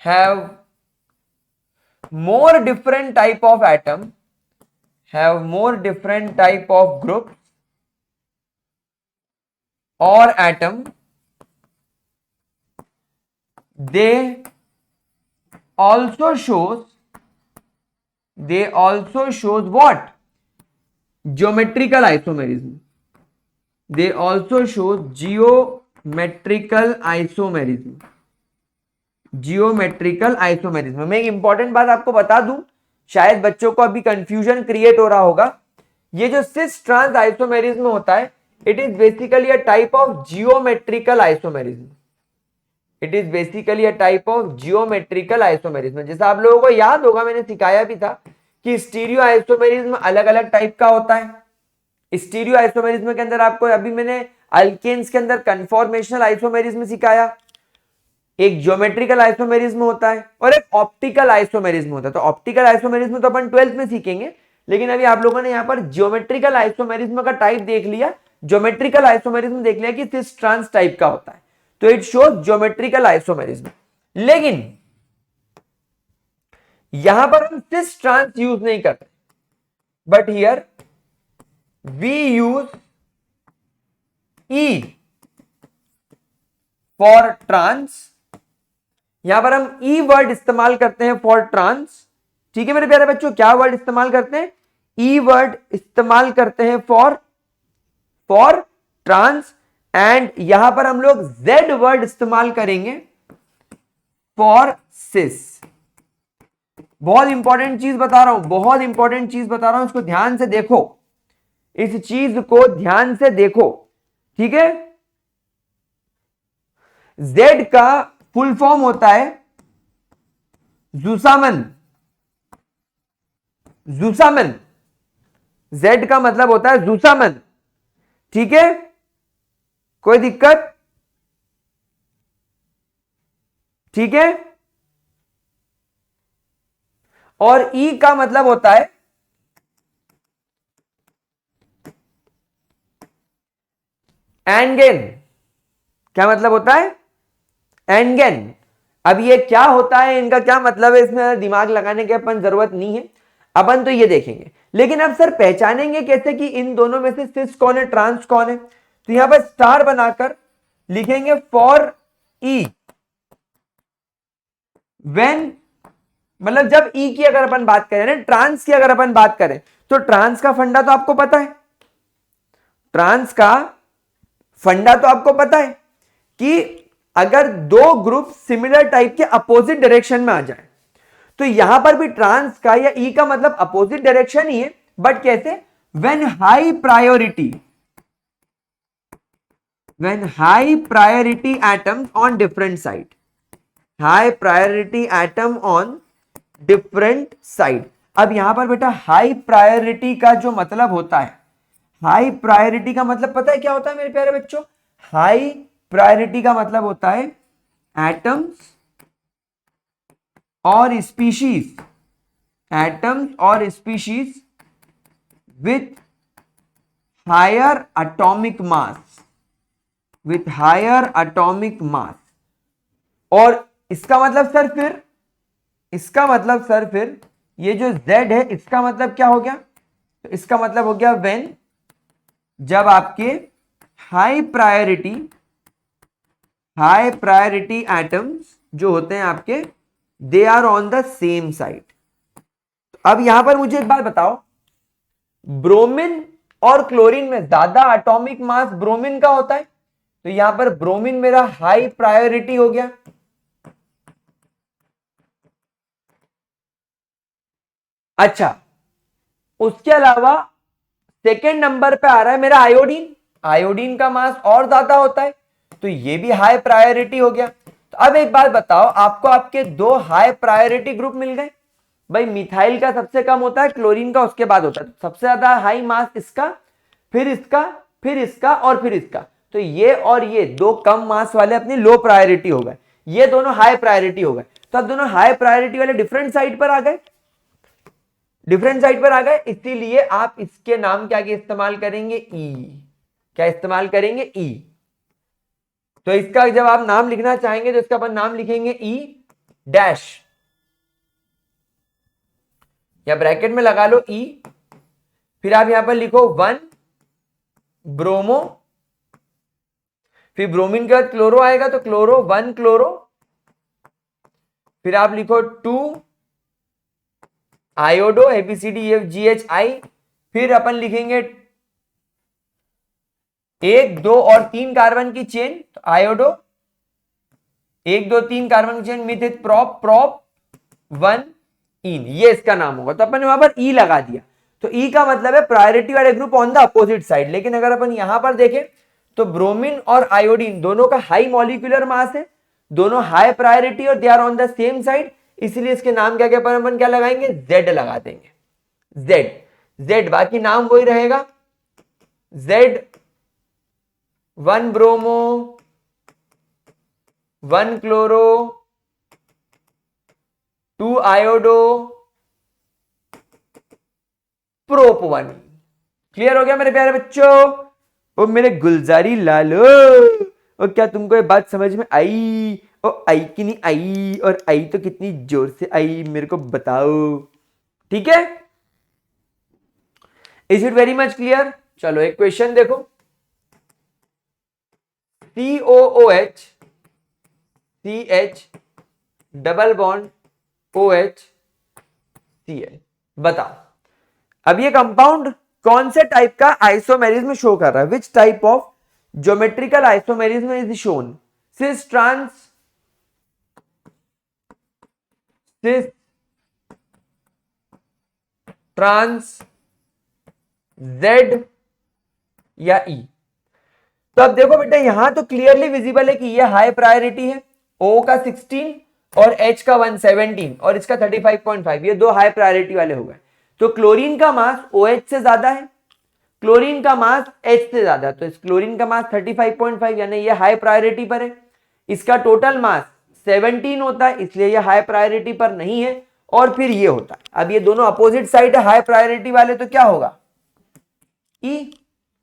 have more different type of atom, have more different type of group or atom, they also shows what? Geometrical isomerism. They also shows geometrical isomerism. Geometrical isomerism में एक इंपॉर्टेंट बात आपको बता दूं, शायद बच्चों को अभी कंफ्यूजन क्रिएट हो रहा होगा। ये जो सिस ट्रांस आइसोमेरिज्म होता है, it is basically a type of geometrical isomerism. It is basically a type of geometrical isomerism. जैसा आप लोगों को याद होगा, मैंने सिखाया भी था कि स्टीरियो आइसोमेरिज्म अलग अलग टाइप का होता है। स्टीरियो आइसोमेरिज्म के अंदर आपको अभी मैंने अल्केन्स के अंदर कन्फॉर्मेशनल आइसोमेरिज्म सिखाया, एक ज्योमेट्रिकल आइसोमेरिज्म होता है और एक ऑप्टिकल आइसोमेरिज्म होता है। तो ऑप्टिकल आइसोमेरिज्म तो अपन 12th में सीखेंगे, लेकिन अभी आप लोगों ने यहां पर ज्योमेट्रिकल आइसोमेरिज्म का टाइप देख लिया, ज्योमेट्रिकल आइसोमेरिज्म देख लिया कि सिस ट्रांस टाइप का होता है, तो इट शोज ज्योमेट्रिकल आइसोमेरिज्म। लेकिन यहां पर हम सिस ट्रांस यूज नहीं करते, but here we use E for trans. यहां पर हम ई वर्ड इस्तेमाल करते हैं फॉर ट्रांस। ठीक है मेरे प्यारे बच्चों, क्या वर्ड इस्तेमाल करते हैं? ई वर्ड इस्तेमाल करते हैं फॉर ट्रांस। एंड यहां पर हम लोग जेड वर्ड इस्तेमाल करेंगे फॉर सिस। बहुत इंपॉर्टेंट चीज बता रहा हूं, बहुत इंपॉर्टेंट चीज बता रहा हूं, इसको ध्यान से देखो, इस चीज को ध्यान से देखो। ठीक है, जेड का फुल फॉर्म होता है जुसामन। जूसामन, जेड का मतलब होता है जूसामन, ठीक है, कोई दिक्कत, ठीक है। और ई का मतलब होता है एंगेन, क्या मतलब होता है, एंगेन। अब ये क्या होता है, इनका क्या मतलब है, इसमें दिमाग लगाने की अपन जरूरत नहीं है, अपन तो ये देखेंगे। लेकिन अब सर पहचानेंगे कैसे कि इन दोनों में से सिस कौन है, ट्रांस कौन है? तो यहां पर स्टार बनाकर लिखेंगे फॉर ई व्हेन, मतलब जब ई की अगर अपन बात करें ना, ट्रांस की अगर अपन बात करें, तो ट्रांस का फंडा तो आपको पता है, ट्रांस का फंडा तो आपको पता है कि अगर दो ग्रुप सिमिलर टाइप के अपोजिट डायरेक्शन में आ जाए, तो यहां पर भी ट्रांस का या ई का मतलब अपोजिट डायरेक्शन ही है, बट कैसे, when high priority, when high priority atoms on different side, high priority atom on different side. अब यहां पर बेटा हाई प्रायोरिटी का जो मतलब होता है, हाई प्रायोरिटी का मतलब पता है क्या होता है मेरे प्यारे बच्चों? हाई प्रायोरिटी का मतलब होता है एटम्स और स्पीशीज, एटम्स और species with higher atomic mass, with higher atomic mass. और इसका मतलब सर फिर, इसका मतलब सर फिर ये जो Z है इसका मतलब क्या हो गया? तो इसका मतलब हो गया व्हेन, जब आपके हाई प्रायोरिटी एटम्स जो होते हैं आपके, they are on the same side. अब यहां पर मुझे एक बात बताओ, ब्रोमीन और क्लोरीन में ज्यादा एटॉमिक मास ब्रोमीन का होता है, तो यहां पर ब्रोमीन मेरा हाई प्रायोरिटी हो गया। अच्छा, उसके अलावा सेकेंड नंबर पे आ रहा है मेरा आयोडीन, आयोडीन का मास और ज्यादा होता है, तो ये भी हाई प्रायोरिटी हो गया। तो अब एक बात बताओ, आपको आपके दो हाई प्रायोरिटी ग्रुप मिल गए। भाई मिथाइल का सबसे कम होता है, क्लोरीन का उसके बाद होता है, तो सबसे ज्यादा हाई मास इसका, फिर इसका, फिर इसका और फिर इसका। तो ये और ये दो कम मास वाले अपनी लो प्रायोरिटी हो गए, ये दोनों हाई प्रायोरिटी हो गए। तो अब दोनों हाई प्रायोरिटी वाले डिफरेंट साइड पर आ गए, डिफरेंट साइड पर आ गए, इसीलिए आप इसके नाम क्या के इस्तेमाल करेंगे, ई। क्या इस्तेमाल करेंगे, ई। तो इसका जब आप नाम लिखना चाहेंगे तो इसका अपन नाम लिखेंगे ई डैश, या ब्रैकेट में लगा लो ई, फिर आप यहां पर लिखो 1 ब्रोमो, फिर ब्रोमीन के बाद क्लोरो आएगा तो क्लोरो 1 क्लोरो, फिर आप लिखो 2 आयोडो, ABCDEFGHI, फिर अपन लिखेंगे 1 2 और 3 कार्बन की चेन, तो आयोडो 1 2 3 कार्बन की चेन, मिथित प्रोप, प्रोप 1 इन, ये इसका नाम होगा। तो अपन वहां पर ई लगा दिया, तो ई का मतलब है प्रायोरिटी वाले group on the opposite side. लेकिन अगर अपन यहां पर देखें तो ब्रोमीन और आयोडीन दोनों का हाई मॉलिक्यूलर मास है, दोनों हाई प्रायोरिटी और they are on the same side, इसलिए इसके नाम क्या क्या अपन क्या लगाएंगे, जेड लगा देंगे, जेड, जेड, बाकी नाम वही रहेगा, Z 1 bromo 1 chloro 2 iodo prop 1। Clear हो गया मेरे प्यारे बच्चों? ओ मेरे गुलजारी लालो, ओ क्या तुमको ये बात समझ में आई? ओ आई कि नहीं आई, और आई तो कितनी जोर से आई मेरे को बताओ, ठीक है? Is it very much clear? चलो एक क्वेश्चन देखो, COOH CH double bond OH Cl, बताओ अब ये कंपाउंड कौन से टाइप का आइसोमेरिज्म शो कर रहा है, which type of geometrical isomerism is shown, cis trans, cis trans, Z या E? तो अब देखो बेटा यहां तो क्लियरली विजिबल है कि ये हाई प्रायोरिटी है, O का 16 और H का 117 और इसका 35.5, ये दो हाई प्रायोरिटी वाले हो गए। तो क्लोरीन का मास OH से ज्यादा है, क्लोरीन का मास H से ज्यादा, तो इस क्लोरीन का मास 35.5 यानी ये हाई प्रायोरिटी पर है। इसका टोटल मास 17 होता है, इसलिए ये हाई प्रायोरिटी पर नहीं है। और फिर ये होता है, अब ये दोनों अपोजिट साइड है हाई प्रायोरिटी वाले, तो क्या होगा E,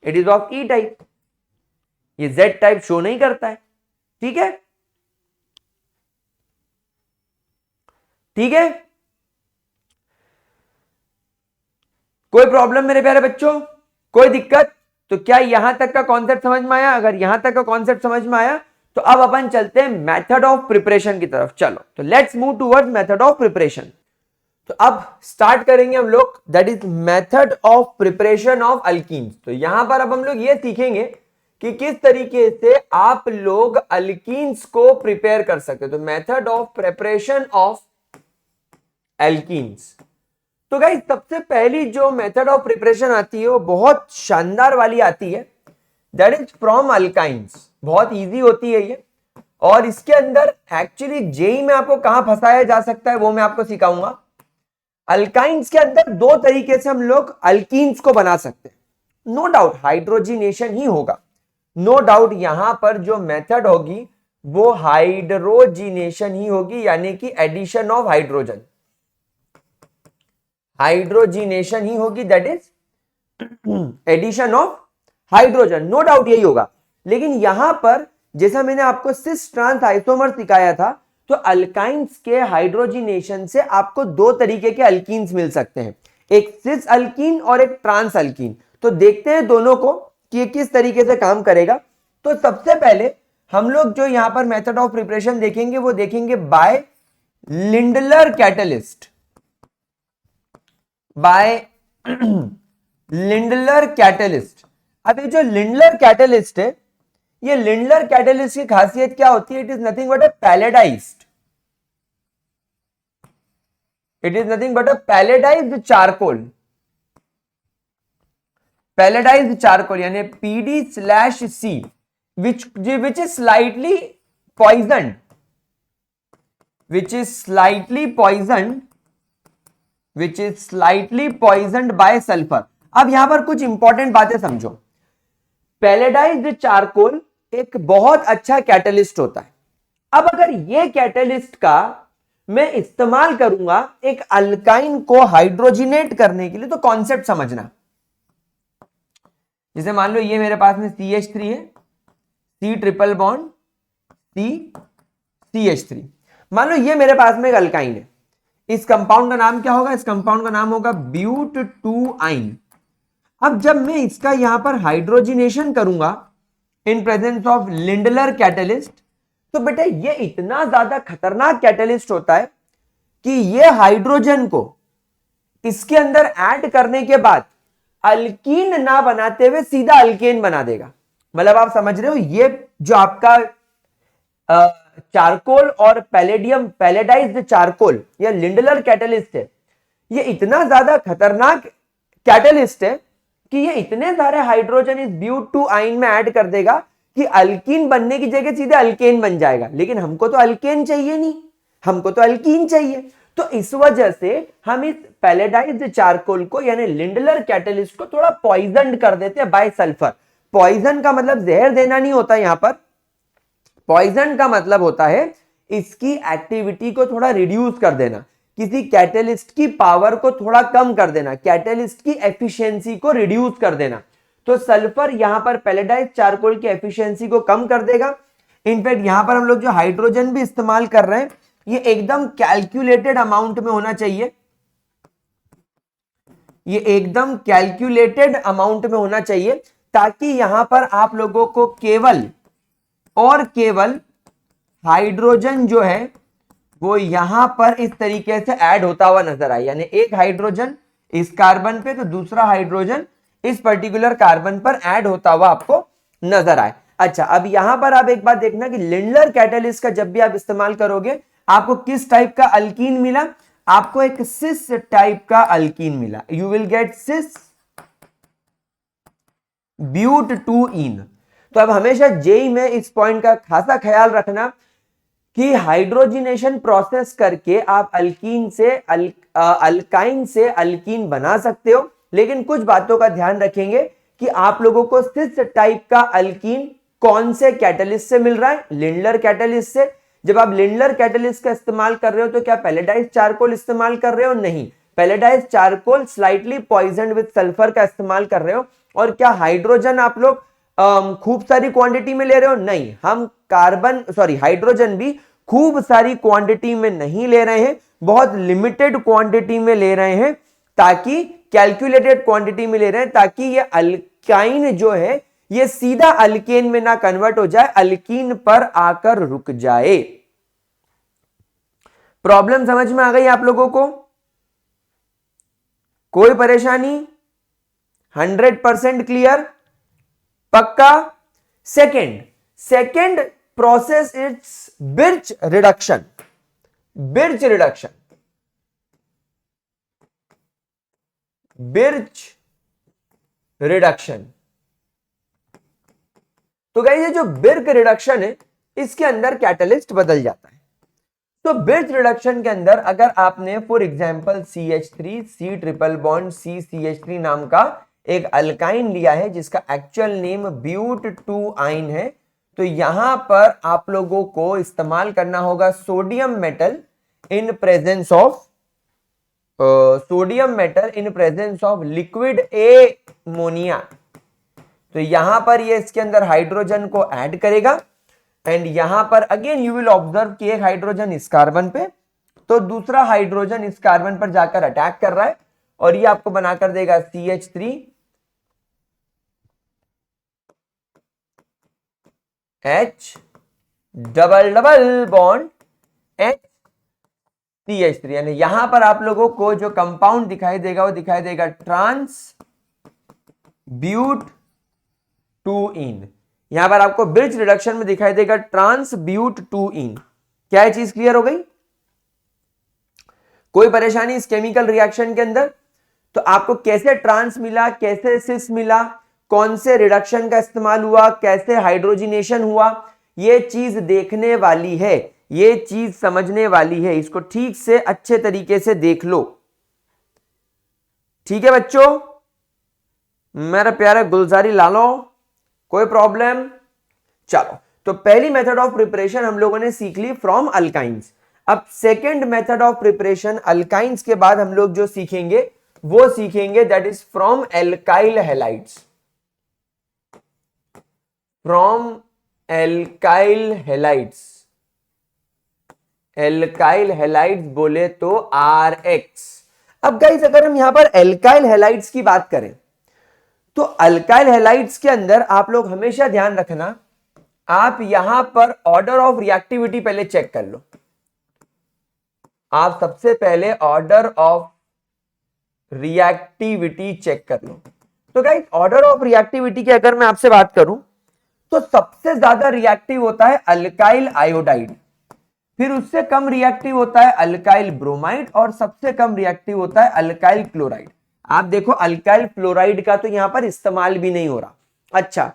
it is of E type. ये Z टाइप शो नहीं करता है, ठीक है, ठीक है। कोई प्रॉब्लम मेरे प्यारे बच्चों, कोई दिक्कत? तो क्या यहां तक का कॉन्सेप्ट समझ में आया? अगर यहां तक का कॉन्सेप्ट समझ में आया तो अब अपन चलते हैं मेथड ऑफ प्रिपरेशन की तरफ। चलो, तो let's move towards method of preparation. तो अब स्टार्ट करेंगे हम लोग, that is method of preparation of alkenes. तो यहां पर अब हम लोग ये सीखेंगे कि किस तरीके से आप लोग अल्कीन्स को प्रिपेयर कर सकते हो। तो method of preparation of alkenes. तो गाइस सबसे पहली जो मेथड ऑफ प्रिपरेशन आती है वो बहुत शानदार वाली आती है, दैट इज फ्रॉम अल्काइंस। बहुत इजी होती है ये, और इसके अंदर एक्चुअली जेई में आपको कहां फंसाया जा सकता है वो मैं आपको सिखाऊंगा। अल्काइंस के अंदर दो तरीके से हम लोग अल्कीन्स को बना सकते हैं। नो डाउट हाइड्रोजिनेशन ही होगा, नो डाउट यहां पर जो मेथड होगी वो हाइड्रोजिनेशन ही होगी, यानी कि एडिशन ऑफ हाइड्रोजन, हाइड्रोजिनेशन ही होगी, that is addition of hydrogen, no doubt यही होगा। लेकिन यहां पर जैसा मैंने आपको सिस ट्रांस आइसोमर सिखाया था, तो अल्काइंस के हाइड्रोजिनेशन से आपको दो तरीके के अल्कीन्स मिल सकते हैं, एक सिस अल्कीन और एक ट्रांस अल्कीन। तो देखते हैं दोनों को कि ये किस तरीके से काम करेगा। तो सबसे पहले हम लोग जो यहां पर मेथड ऑफ प्रिपरेशन देखेंगे वो देखेंगे by Lindlar catalyst, by Lindlar catalyst. अब ये जो लिंडलर कैटलिस्ट है, ये लिंडलर कैटलिस्ट की खासियत क्या होती है? It is nothing but a palladised, it is nothing but a palladised charcoal, palladised charcoal यानी PD/C, which is slightly poisoned, which is slightly poisoned by sulfur। अब यहां पर कुछ इंपॉर्टेंट बातें समझो। पैलेडाइज्ड चारकोल एक बहुत अच्छा कैटलिस्ट होता है। अब अगर ये कैटलिस्ट का मैं इस्तेमाल करूंगा एक अल्काइन को हाइड्रोजिनेट करने के लिए, तो कॉन्सेप्ट समझना। जैसे मान लो ये मेरे पास में CH3 है, C ट्रिपल बॉन्ड CH3। मान लो ये मेरे पास में एक अल्काइन है, इस कंपाउंड का नाम क्या होगा? इस कंपाउंड का नाम होगा ब्यूट-2-आइन। अब जब मैं इसका यहां पर हाइड्रोजिनेशन करूंगा in presence of Lindlar catalyst, तो बेटा ये इतना ज्यादा खतरनाक कैटलिस्ट होता है कि ये हाइड्रोजन को इसके अंदर ऐड करने के बाद अल्कीन ना बनाते हुए सीधा अल्केन बना देगा। मतलब आप समझ रहे हो, ये जो आपका चारकोल और पैलेडियम पैलेडाइज्ड चारकोल या लिंडलर कैटलिस्ट है, ये इतना ज्यादा खतरनाक कैटलिस्ट है कि ये इतने सारे हाइड्रोजन इस ब्यूट-2-आइन में ऐड कर देगा कि अल्कीन बनने की जगह सीधे अल्केन बन जाएगा। लेकिन हमको तो अल्केन चाहिए नहीं, हमको तो अल्कीन चाहिए। तो इस वजह से हम इस पैलेडाइज्ड चारकोल को यानी लिंडलर कैटलिस्ट को थोड़ा पॉइजन कर देते हैं बाय सल्फर। पॉइजन का मतलब जहर देना नहीं होता, यहां पर पॉइजन का मतलब होता है इसकी एक्टिविटी को थोड़ा रिड्यूस कर देना, किसी कैटलिस्ट की पावर को थोड़ा कम कर देना, कैटलिस्ट की एफिशिएंसी को रिड्यूस कर देना। तो सल्फर यहां पर पैलेडाइज्ड चारकोल की एफिशिएंसी को कम कर देगा। इनफैक्ट यहां पर हम लोग जो हाइड्रोजन भी इस्तेमाल कर रहे हैं ये एकदम कैलकुलेटेड अमाउंट में होना चाहिए, ये एकदम कैलकुलेटेड अमाउंट में होना चाहिए, ताकि यहां पर आप लोगों को केवल और केवल हाइड्रोजन जो है वो यहां पर इस तरीके से ऐड होता हुआ नजर आए। यानी एक हाइड्रोजन इस कार्बन पे तो दूसरा हाइड्रोजन इस पर्टिकुलर कार्बन पर ऐड होता हुआ आपको नजर आए। अच्छा, अब यहां पर आप एक बात देखना कि लिंडलर कैटलिस्ट का जब भी आप इस्तेमाल करोगे आपको किस टाइप का अल्कीन मिला? आपको एक सिस टाइप का अल्कीन मिला। यू विल गेट सिस ब्यूट-2-ईन। तो अब हमेशा जेई में इस पॉइंट का खासा ख्याल रखना कि हाइड्रोजिनेशन प्रोसेस करके आप अल्कीन से अल्काइन से अल्कीन बना सकते हो, लेकिन कुछ बातों का ध्यान रखेंगे कि आप लोगों को सिस टाइप का अल्कीन कौन से कैटलिस्ट से मिल रहा है, लिंडलर कैटलिस्ट से। जब आप लिंडलर कैटलिस्ट का इस्तेमाल कर रहे हो तो क्या पैलेडाइज्ड चारकोल इस्तेमाल कर रहे हो? नहीं, पैलेडाइज्ड चारकोल स्लाइटली पॉइजन्ड विद सल्फर का इस्तेमाल कर रहे हो। और क्या हाइड्रोजन आप लोग खूब सारी क्वांटिटी में ले रहे हो? नहीं, हम हाइड्रोजन भी खूब सारी क्वांटिटी में नहीं ले रहे हैं, बहुत लिमिटेड क्वांटिटी में ले रहे हैं, ताकि कैलकुलेटेड क्वांटिटी में ले रहे हैं ताकि ये अल्काइन जो है ये सीधा अल्केन में ना कन्वर्ट हो जाए, अल्कीन पर आकर रुक जाए। प्रॉब्लम समझ में आ गई आप लोगों को? कोई परेशानी? 100% क्लियर? पक्का? Second process it's birch reduction. Birch reduction, birch reduction. तो गाइस ये जो बिर्च रिडक्शन है इसके अंदर कैटलिस्ट बदल जाता है। तो बिर्च रिडक्शन के अंदर अगर आपने for example CH3 C triple bond CCH3 नाम का एक अल्काइन लिया है जिसका एक्चुअल नेम ब्यूट 2 आइन है, तो यहां पर आप लोगों को इस्तेमाल करना होगा sodium metal in presence of liquid ammonia. तो यहां पर ये इसके अंदर हाइड्रोजन को ऐड करेगा एंड यहां पर अगेन यू विल ऑब्जर्व कि एक हाइड्रोजन इस कार्बन पे, तो दूसरा हाइड्रोजन इस कार्बन पर जाकर अटैक कर रहा है और ये आपको बनाकर देगा CH3 H double double bond H CH3, यानी यहां पर आप लोगों को जो कंपाउंड दिखाई देगा वो दिखाई देगा ट्रांस ब्यूट 2 इन। यहां पर आपको बिर्च रिडक्शन में दिखाई देगा ट्रांस ब्यूट 2 इन। क्या ये चीज क्लियर हो गई? कोई परेशानी इस केमिकल रिएक्शन के अंदर? तो आपको कैसे ट्रांस मिला, कैसे सिस मिला, कौन से रिडक्शन का इस्तेमाल हुआ, कैसे हाइड्रोजिनेशन हुआ, ये चीज देखने वाली है, ये चीज समझने वाली है। इसको ठीक से अच्छे तरीके से देख लो। ठीक है बच्चों, मेरा प्यारा गुलजारी लालो, कोई प्रॉब्लम? चलो, तो पहली मेथड ऑफ प्रिपरेशन हम लोगों ने सीख ली फ्रॉम अल्काइंस। अब second method of preparation alkynes के बाद हम लोग जो सीखेंगे वो सीखेंगे that is from alkyl halides. From alkyl halides, alkyl halides बोले तो RX। अब गाइस अगर हम यहां पर एल्काइल हैलाइड्स की बात करें तो अल्काइल हैलाइड्स के अंदर आप लोग हमेशा ध्यान रखना, आप यहां पर ऑर्डर ऑफ रिएक्टिविटी पहले चेक कर लो। आप सबसे पहले ऑर्डर ऑफ रिएक्टिविटी चेक कर लो। तो गाइस ऑर्डर ऑफ रिएक्टिविटी की अगर मैं आपसे बात करूं तो सबसे ज्यादा रिएक्टिव होता है अल्काइल आयोडाइड, फिर उससे कम रिएक्टिव होता है अल्काइल ब्रोमाइड और सबसे कम रिएक्टिव होता है अल्काइल क्लोराइड। आप देखो अल्काइल फ्लोराइड का तो यहां पर इस्तेमाल भी नहीं हो रहा। अच्छा,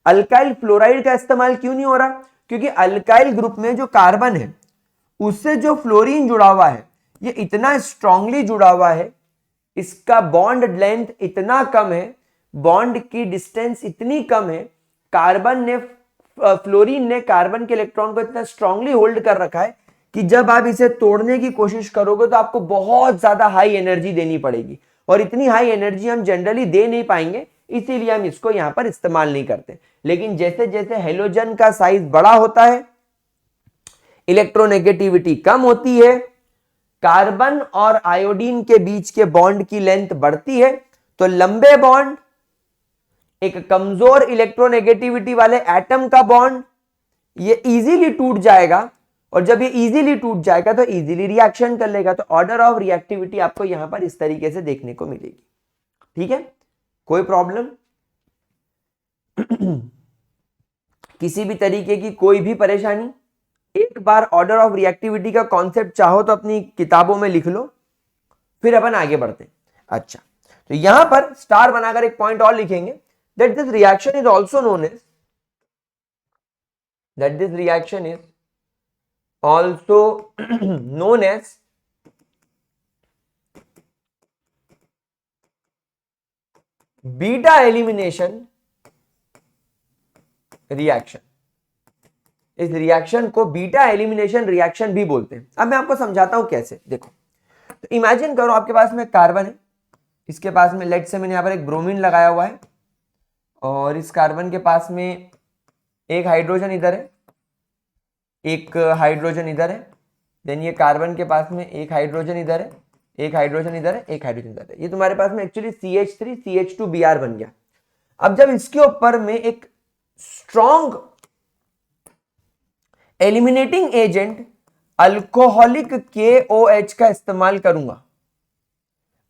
अल्काइल फ्लोराइड का इस्तेमाल क्यों नहीं हो रहा? क्योंकि अल्काइल ग्रुप में जो कार्बन है उससे जो फ्लोरीन जुड़ा हुआ है ये इतना स्ट्रांगली जुड़ा हुआ है, इसका बॉन्ड लेंथ इतना कम है, बॉन्ड की डिस्टेंस इतनी कम है, कार्बन ने फ्लोरीन ने कार्बन के इलेक्ट्रॉन को इतना स्ट्रांगली होल्ड कर रखा है कि जब आप इसे तोड़ने की कोशिश करोगे तो आपको बहुत ज्यादा हाई एनर्जी देनी पड़ेगी और इतनी हाई एनर्जी हम जनरली दे नहीं पाएंगे, इसीलिए हम इसको यहां पर इस्तेमाल नहीं करते। लेकिन जैसे जैसे हेलोजन का साइज बड़ा होता है, इलेक्ट्रोनेगेटिविटी कम होती है, कार्बन और आयोडीन के बीच के बॉन्ड की लेंथ बढ़ती है, तो लंबे बॉन्ड, एक कमजोर इलेक्ट्रोनेगेटिविटी वाले एटम का बॉन्ड ये इजीली टूट जाएगा और जब ये इजीली टूट जाएगा तो इजीली रिएक्शन कर लेगा। तो ऑर्डर ऑफ रिएक्टिविटी आपको यहां पर इस तरीके से देखने को मिलेगी। ठीक है, कोई प्रॉब्लम? किसी भी तरीके की कोई भी परेशानी? एक बार ऑर्डर ऑफ रिएक्टिविटी का कॉन्सेप्ट चाहो तो अपनी किताबों में लिख लो, फिर अपन आगे बढ़ते हैं। अच्छा, तो यहां पर स्टार बनाकर एक पॉइंट और लिखेंगे that this reaction is also known as also known as beta elimination reaction. इस रिएक्शन को बीटा एलिमिनेशन रिएक्शन भी बोलते हैं। अब मैं आपको समझाता हूं कैसे। देखो, तो इमेजिन करो आपके पास में कार्बन है, इसके पास में लेट से मैंने यहां पर एक ब्रोमीन लगाया हुआ है, और इस कार्बन के पास में एक हाइड्रोजन इधर है, एक हाइड्रोजन इधर है, देन ये कार्बन के पास में एक हाइड्रोजन इधर है, एक हाइड्रोजन इधर है, एक हाइड्रोजन इधर है। ये तुम्हारे पास में एक्चुअली CH3 CH2Br बन गया। अब जब इसके ऊपर में एक strong eliminating agent alcoholic KOH का इस्तेमाल करूंगा,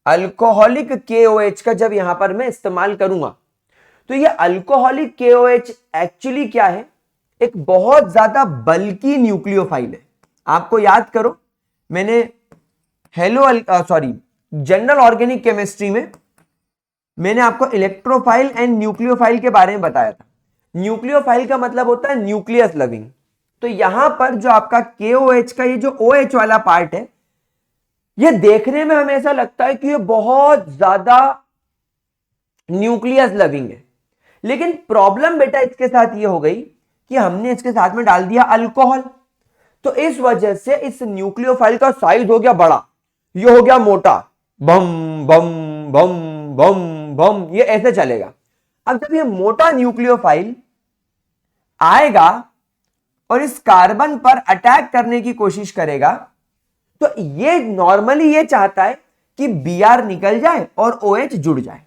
अल्कोहलिक KOH का जब यहां पर मैं इस्तेमाल करूंगा, तो ये अल्कोहलिक KOH एक्चुअली क्या है, एक बहुत ज्यादा बल्की न्यूक्लियोफाइल है। आपको याद करो, मैंने जनरल ऑर्गेनिक केमिस्ट्री में मैंने आपको इलेक्ट्रोफाइल एंड न्यूक्लियोफाइल के बारे में बताया था। न्यूक्लियोफाइल का मतलब होता है न्यूक्लियस लविंग। तो यहां पर जो आपका KOH का ये जो OH वाला पार्ट है, ये देखने में हमें ऐसा लगता है कि ये बहुत ज्यादा न्यूक्लियस लविंग है, लेकिन प्रॉब्लम बेटा इसके साथ ये हो गई कि हमने इसके साथ में डाल दिया अल्कोहल। तो इस वजह से इस न्यूक्लियोफाइल का साइज हो गया बड़ा, ये हो गया मोटा, बम बम बम बम बम, ये ऐसे चलेगा। अब जब ये मोटा न्यूक्लियोफाइल आएगा और इस कार्बन पर अटैक करने की कोशिश करेगा, तो ये नॉर्मली ये चाहता है कि Br निकल जाए और OH जुड़ जाए।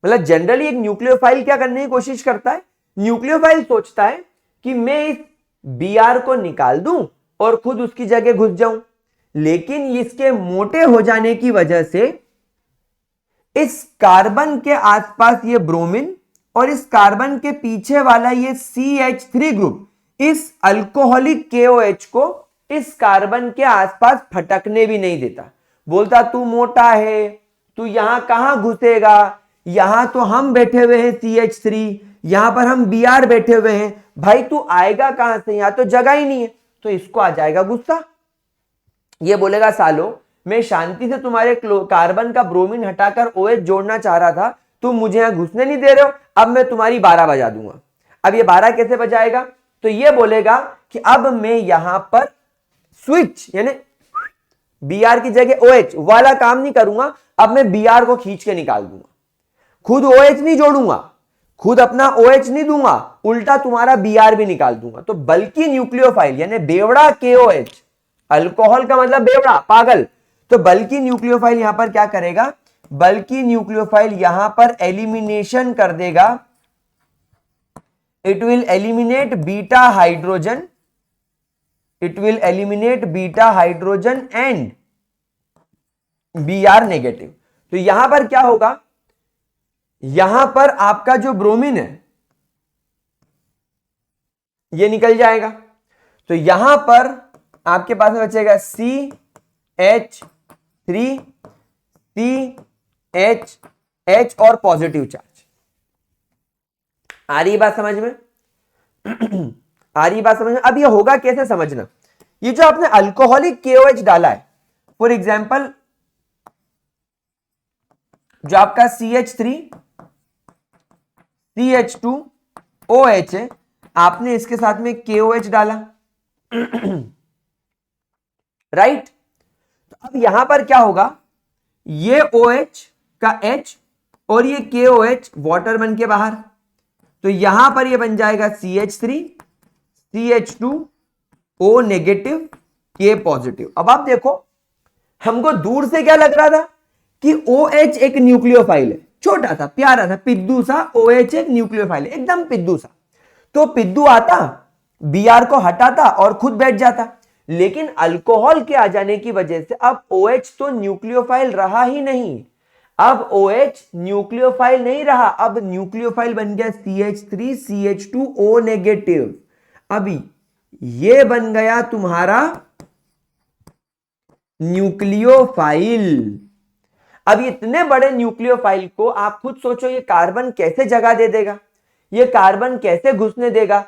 मतलब जनरली एक न्यूक्लियोफाइल क्या करने की कोशिश करता है, न्यूक्लियोफाइल सोचता है कि मैं इस Br को निकाल दूं और खुद उसकी जगह घुस जाऊं, लेकिन इसके मोटे हो जाने की वजह से इस कार्बन के आसपास ये ब्रोमीन और इस कार्बन के पीछे वाला ये CH3 ग्रुप इस अल्कोहलिक KOH को इस कार्बन के आसपास फटकने भी नहीं देता। बोलता तू मोटा है, तू यहां कहां घुसेगा, यहां तो हम बैठे हुए हैं CH3, यहां पर हम Br बैठे हुए हैं, भाई तू आएगा कहां से, यहां तो जगह ही नहीं है। तो इसको आ जाएगा गुस्सा, ये बोलेगा सालो मैं शांति से तुम्हारे कार्बन का ब्रोमीन हटाकर OH जोड़ना चाह रहा था, तुम मुझे यहां घुसने नहीं दे रहे हो, अब मैं तुम्हारी 12 बजा दूंगा। अब ये 12 कैसे बजाएगा, तो ये बोलेगा कि अब मैं यहां पर स्विच यानी Br की जगह OH वाला काम नहीं करूंगा, अब मैं Br को खींच के निकाल दूंगा, खुद OH नहीं जोड़ूंगा, खुद अपना OH नहीं दूंगा, उल्टा तुम्हारा Br भी निकाल दूंगा। तो बल्कि न्यूक्लियोफाइल यानी बेवड़ा KOH, अल्कोहल का मतलब बेवड़ा पागल, तो बल्कि न्यूक्लियोफाइल यहां पर क्या करेगा, बल्कि न्यूक्लियोफाइल यहां पर एलिमिनेशन कर देगा, it will eliminate beta hydrogen, it will eliminate beta hydrogen and Br negative. तो यहां पर क्या होगा, यहां पर आपका जो ब्रोमीन है ये निकल जाएगा, तो यहां पर आपके पास में बचेगा CH3 CH और पॉजिटिव चार्ज। आ रही बात समझ में आ रही बात समझ में। अब ये होगा कैसे समझना, ये जो आपने अल्कोहलिक KOH डाला है, फॉर एग्जाम्पल जो आपका CH3 CH2OH है, आपने इसके साथ में KOH डाला राइट। तो अब यहां पर क्या होगा, ये OH का H और ये KOH वाटर बन के बाहर, तो यहां पर ये बन जाएगा CH3 CH2O negative K positive. अब आप देखो, हमको दूर से क्या लग रहा था कि OH एक न्यूक्लियोफाइल है, छोटा सा प्यारा सा पिद्दू सा OH एक न्यूक्लियोफाइल है, एकदम पिद्दू सा। तो पिद्दू आता, Br को हटाता और खुद बैठ जाता, लेकिन अल्कोहल के आ जाने की वजह से अब OH तो न्यूक्लियोफाइल रहा ही नहीं, अब OH न्यूक्लियोफाइल नहीं रहा, अब न्यूक्लियोफाइल बन गया CH3 CH2O नेगेटिव। अभी ये बन गया तुम्हारा न्यूक्लियोफाइल। अब इतने बड़े न्यूक्लियोफाइल को आप खुद सोचो, ये कार्बन कैसे जगह दे देगा, ये कार्बन कैसे घुसने देगा।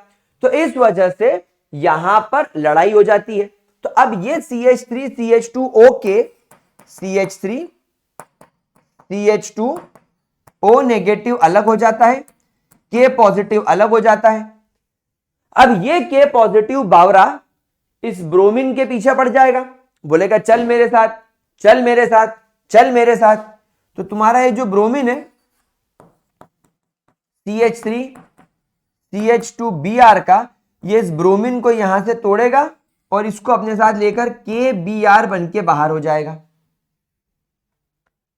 तो इस वजह से यहां पर लड़ाई हो जाती है। तो अब ये CH3 CH2O के CH3 CH2O नेगेटिव अलग हो जाता है, K पॉजिटिव अलग हो जाता है। अब ये K पॉजिटिव बावरा इस ब्रोमीन के पीछे पड़ जाएगा, बोलेगा चल मेरे साथ, चल मेरे साथ, चल मेरे साथ। तो तुम्हारा ये जो ब्रोमीन है CH3 CH2Br का, ये इस ब्रोमीन को यहां से तोड़ेगा और इसको अपने साथ लेकर KBr बन के बाहर हो जाएगा।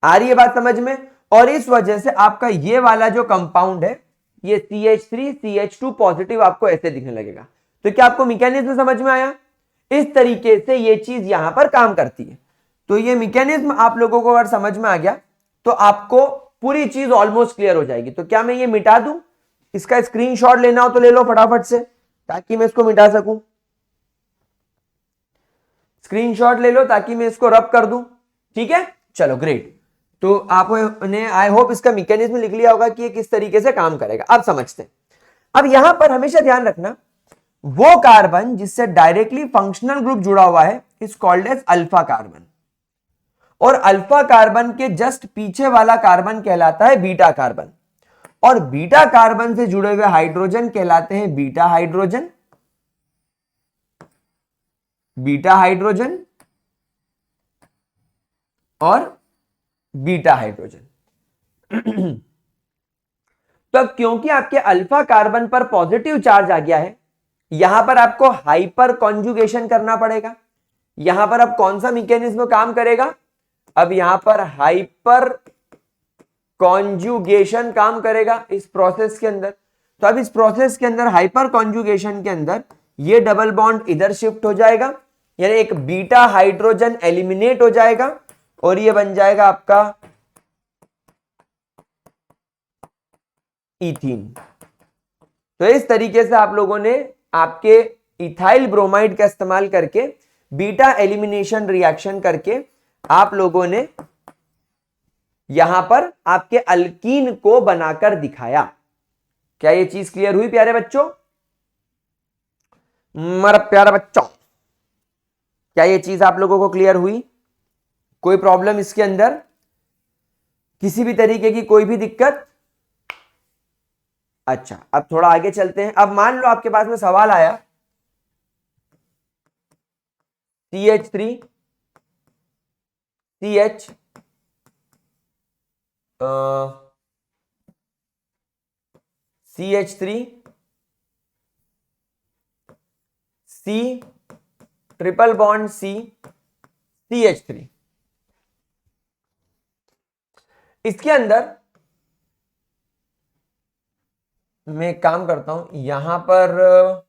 आ रही है बात समझ में? और इस वजह से आपका ये वाला जो कंपाउंड है, ये CH3 CH2 पॉजिटिव आपको ऐसे दिखने लगेगा। तो क्या आपको मैकेनिज्म समझ में आया? इस तरीके से ये चीज यहां पर काम करती है। तो ये मैकेनिज्म आप लोगों को अगर समझ में आ गया तो आपको पूरी चीज ऑलमोस्ट क्लियर हो जाएगी। तो क्या मैं ये मिटा दूं? इसका स्क्रीनशॉट लेना हो तो ले लो फटाफट से, ताकि मैं इसको मिटा सकूं। स्क्रीनशॉट ले लो ताकि मैं इसको रब कर दूं। ठीक है, चलो ग्रेट। तो आपने आई होप इसका मैकेनिज्म लिख लिया होगा कि ये किस तरीके से काम करेगा। अब समझते हैं। अब यहां पर हमेशा ध्यान रखना, वो कार्बन जिससे डायरेक्टली फंक्शनल ग्रुप जुड़ा हुआ है is called as alpha carbon, और अल्फा कार्बन के जस्ट पीछे वाला कार्बन कहलाता है बीटा कार्बन, और बीटा कार्बन से जुड़े हुए हाइड्रोजन कहलाते हैं बीटा हाइड्रोजन, बीटा हाइड्रोजन और बीटा हाइड्रोजन। तो अब क्योंकि आपके अल्फा कार्बन पर पॉजिटिव चार्ज आ गया है, यहां पर आपको हाइपर कॉन्जुगेशन करना पड़ेगा। यहां पर अब कौन सा मैकेनिज्म काम करेगा? अब यहां पर हाइपर कॉन्जुगेशन काम करेगा इस प्रोसेस के अंदर। तो अब इस प्रोसेस के अंदर हाइपर कॉन्जुगेशन के अंदर ये डबल बॉन्ड इधर शिफ्ट हो जाएगा, यानी एक बीटा हाइड्रोजन एलिमिनेट हो जाएगा और ये बन जाएगा आपका इथीन। तो इस तरीके से आप लोगों ने आपके इथाइल ब्रोमाइड का इस्तेमाल करके बीटा एलिमिनेशन रिएक्शन करके आप लोगों ने यहां पर आपके अल्कीन को बनाकर दिखाया। क्या ये चीज क्लियर हुई प्यारे बच्चों? मेरे प्यारे बच्चों, क्या ये चीज आप लोगों को क्लियर हुई? कोई प्रॉब्लम इसके अंदर? किसी भी तरीके की कोई भी दिक्कत? अच्छा, अब थोड़ा आगे चलते हैं। अब मान लो आपके पास में सवाल आया CH3 CH CH3 C triple bond C CH3, इसके अंदर मैं एक काम करता हूं, यहां पर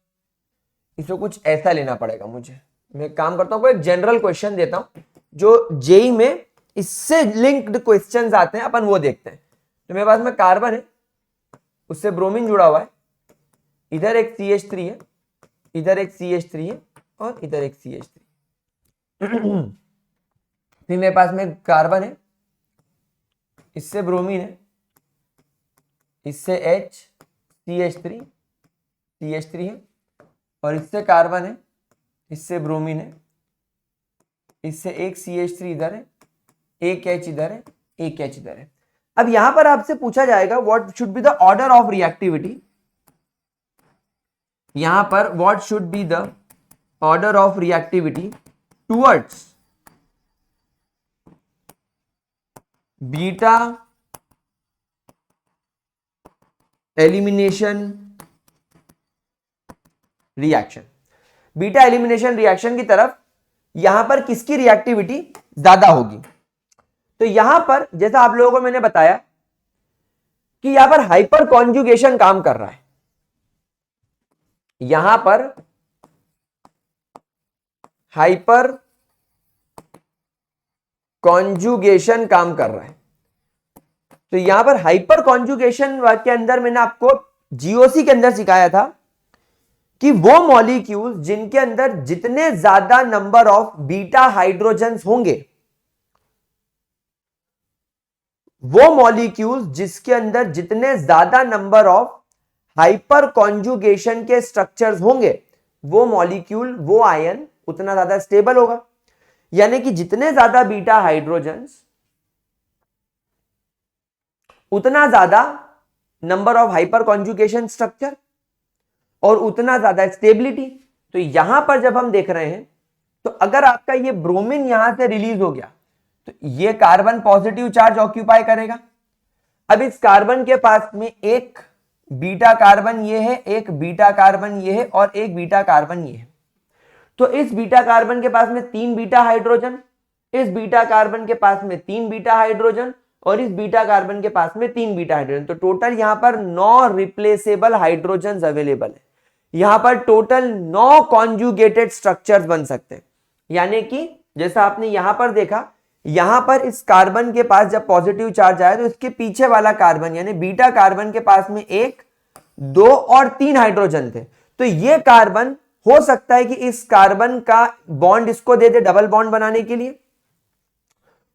इसको कुछ ऐसा लेना पड़ेगा मुझे। मैं एक काम करता हूं, कोई एक जनरल क्वेश्चन देता हूं जो जेई में इससे लिंक्ड क्वेश्चंस आते हैं, अपन वो देखते हैं। तो मेरे पास में कार्बन है, उससे ब्रोमीन जुड़ा हुआ है, इधर एक CH3 है, इधर एक CH3 है और इधर एक CH3। फिर मेरे पास में कार्बन है, इससे ब्रोमीन है, इससे CH3 है और इससे कार्बन है, इससे ब्रोमीन है, इससे एक CH3 इधर है, एक H इधर है, एक H इधर है। अब यहां पर आपसे पूछा जाएगा what should be the order of reactivity. यहां पर what should be the order of reactivity towards beta elimination reaction. Beta elimination reaction की तरफ यहां पर किसकी रिएक्टिविटी ज्यादा होगी? तो यहां पर जैसा आप लोगों को मैंने बताया कि यहां पर हाइपर कॉन्जुगेशन काम कर रहा है, यहां पर हाइपर कॉन्जुगेशन काम कर रहा है। तो यहां पर हाइपर कॉन्जुगेशन के अंदर मैंने आपको जीओसी के अंदर सिखाया था कि वो मॉलिक्यूल्स जिनके अंदर जितने ज्यादा नंबर ऑफ बीटा हाइड्रोजन्स होंगे, वो मॉलिक्यूल्स जिसके अंदर जितने ज्यादा नंबर ऑफ हाइपर कॉन्जुगेशन के स्ट्रक्चर्स होंगे, वो मॉलिक्यूल, वो आयन उतना ज्यादा स्टेबल होगा। यानी कि जितने ज्यादा बीटा हाइड्रोजन्स उतना ज्यादा number of hyper conjugation structure और उतना ज्यादा स्टेबिलिटी। तो यहां पर जब हम देख रहे हैं तो अगर आपका ये ब्रोमीन यहां से रिलीज हो गया तो ये कार्बन पॉजिटिव चार्ज ऑक्यूपाई करेगा। अब इस कार्बन के पास में एक बीटा कार्बन ये है, एक बीटा कार्बन ये है और एक बीटा कार्बन ये है। तो इस बीटा कार्बन के पास में 3 बीटा हाइड्रोजन, इस बीटा कार्बन के पास में 3 बीटा हाइड्रोजन और इस बीटा कार्बन के पास में 3 बीटा हाइड्रोजन। तो टोटल यहां पर 9 रिप्लेसेबल हाइड्रोजन अवेलेबल है। यहां पर टोटल 9 कॉन्जुगेटेड स्ट्रक्चर्स बन सकते हैं। यानी कि जैसा आपने यहां पर देखा, यहां पर इस कार्बन के पास जब पॉजिटिव चार्ज आया तो इसके पीछे वाला कार्बन यानी बीटा कार्बन के पास में 1, 2 और 3 हाइड्रोजन थे। तो ये कार्बन हो सकता है कि इस कार्बन का बॉन्ड इसको दे दे डबल बॉन्ड बनाने के लिए,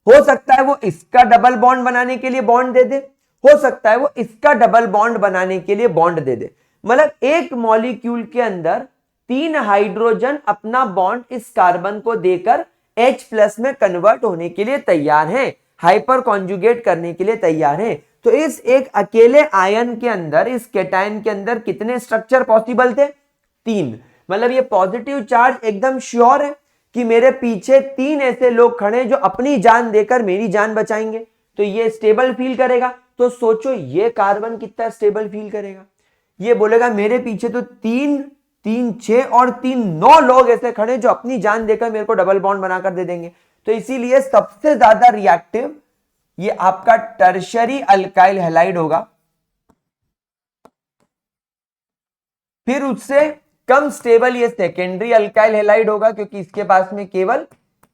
हो सकता है वो इसका डबल बॉन्ड बनाने के लिए बॉन्ड दे दे, हो सकता है वो इसका डबल बॉन्ड बनाने के लिए बॉन्ड दे दे। मतलब एक मॉलिक्यूल के अंदर 3 हाइड्रोजन अपना बॉन्ड इस कार्बन को देकर H+ में कन्वर्ट होने के लिए तैयार हैं, हाइपर कॉन्जुगेट करने के लिए तैयार हैं। तो इस एक अकेले आयन के अंदर, इस केटायन के अंदर कितने स्ट्रक्चर पॉसिबल थे? 3। मतलब ये पॉजिटिव चार्ज एकदम श्योर है कि मेरे पीछे 3 ऐसे लोग खड़े जो अपनी जान देकर मेरी जान बचाएंगे, तो ये स्टेबल फील करेगा। तो सोचो ये कार्बन कितना स्टेबल फील करेगा। ये बोलेगा मेरे पीछे तो 3, 3, 6 और 3, 9 लोग ऐसे खड़े जो अपनी जान देकर मेरे को डबल बॉन्ड बनाकर दे देंगे। तो इसीलिए सबसे ज्यादा रिएक्टिव ये आपका टर्शियरी अल्काइल हैलाइड होगा। फिर उससे कम स्टेबल ये सेकेंडरी अल्काइल हैलाइड होगा क्योंकि इसके पास में केवल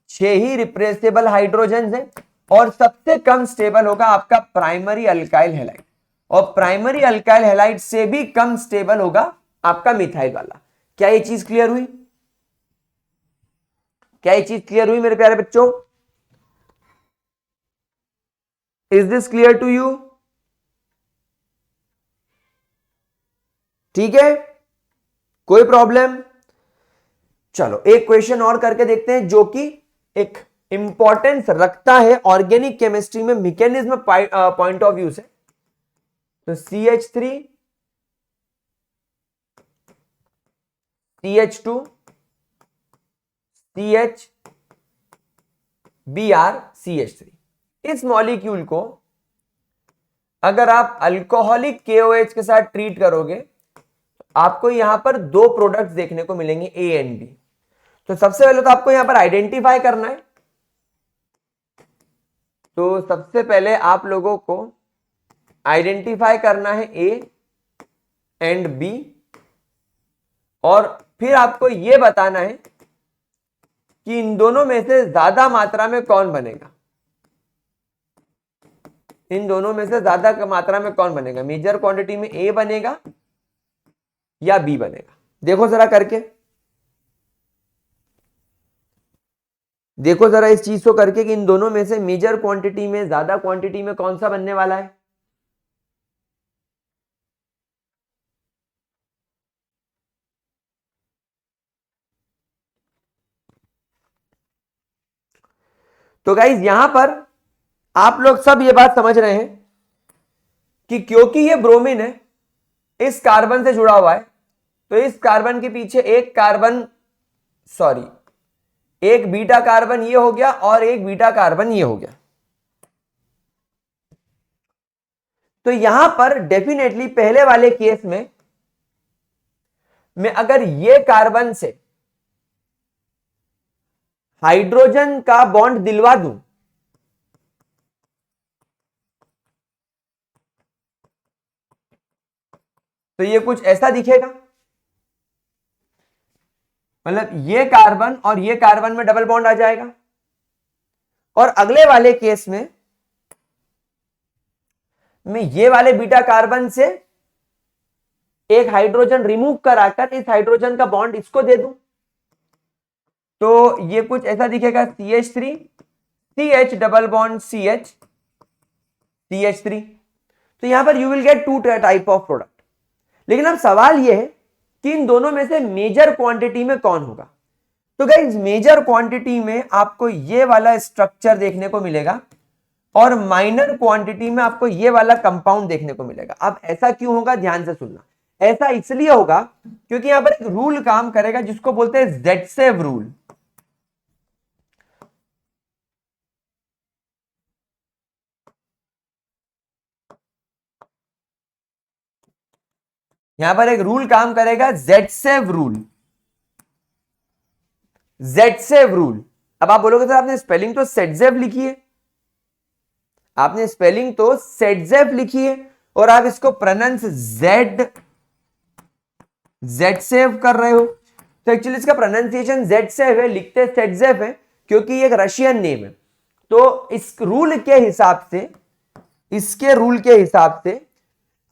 6 ही रिप्लेसेबल हाइड्रोजन हैं। और सबसे कम स्टेबल होगा आपका प्राइमरी अल्काइल हैलाइड, और प्राइमरी अल्काइल हैलाइड से भी कम स्टेबल होगा आपका मिथाइल वाला। क्या ये चीज क्लियर हुई? क्या ये चीज क्लियर हुई मेरे प्यारे बच्चों? Is this clear to you? ठीक है, कोई प्रॉब्लम? चलो एक क्वेश्चन और करके देखते हैं जो कि एक इंपॉर्टेंस रखता है ऑर्गेनिक केमिस्ट्री में मैकेनिज्म पॉइंट ऑफ व्यू से। तो CH3 CH2 CH Br CH3, इस मॉलिक्यूल को अगर आप अल्कोहलिक KOH के साथ ट्रीट करोगे आपको यहां पर 2 प्रोडक्ट्स देखने को मिलेंगे A एंड B। तो सबसे पहले तो आपको यहां पर आइडेंटिफाई करना है। तो सबसे पहले आप लोगों को आइडेंटिफाई करना है A एंड B, और फिर आपको यह बताना है कि इन दोनों में से ज्यादा मात्रा में कौन बनेगा। इन दोनों में से ज्यादा मात्रा में कौन बनेगा? मेजर क्वांटिटी में A बनेगा या B बनेगा? देखो जरा करके, देखो जरा इस चीज को करके कि इन दोनों में से मेजर क्वांटिटी में, ज्यादा क्वांटिटी में कौन सा बनने वाला है। तो गाइज यहां पर आप लोग सब ये बात समझ रहे हैं कि क्योंकि ये ब्रोमीन है, इस कार्बन से जुड़ा हुआ है, तो इस कार्बन के पीछे एक कार्बन, सॉरी एक बीटा कार्बन ये हो गया और एक बीटा कार्बन ये हो गया। तो यहां पर डेफिनेटली पहले वाले केस में मैं अगर ये कार्बन से हाइड्रोजन का बॉन्ड दिलवा दूं तो ये कुछ ऐसा दिखेगा। मतलब ये कार्बन और ये कार्बन में डबल बॉन्ड आ जाएगा। और अगले वाले केस में मैं ये वाले बीटा कार्बन से एक हाइड्रोजन रिमूव कराकर इस हाइड्रोजन का बॉन्ड इसको दे दूं तो ये कुछ ऐसा दिखेगा, CH3 CH double bond CH CH3। तो यहां पर you will get 2 type of product. लेकिन अब सवाल यह है कि इन दोनों में से मेजर क्वांटिटी में कौन होगा। तो गाइस मेजर क्वांटिटी में आपको ये वाला स्ट्रक्चर देखने को मिलेगा और माइनर क्वांटिटी में आपको ये वाला कंपाउंड देखने को मिलेगा। अब ऐसा क्यों होगा, ध्यान से सुनना। ऐसा इसलिए होगा क्योंकि यहां पर एक रूल काम करेगा जिसको बोलते हैं जेडसेव रूल। यहां पर एक रूल काम करेगा, जेडसेव रूल। जेडसेव रूल। अब आप बोलोगे सर आपने स्पेलिंग तो सेडजेव लिखी है, आपने स्पेलिंग तो सेडजेव लिखी है और आप इसको प्रोनाउंस जेडसेव कर रहे हो। तो एक्चुअली इसका प्रोनाउंसिएशन जेडसेव है, लिखते सेडजेव है क्योंकि ये एक रशियन नेम है। तो इस रूल के हिसाब से, इसके रूल के हिसाब से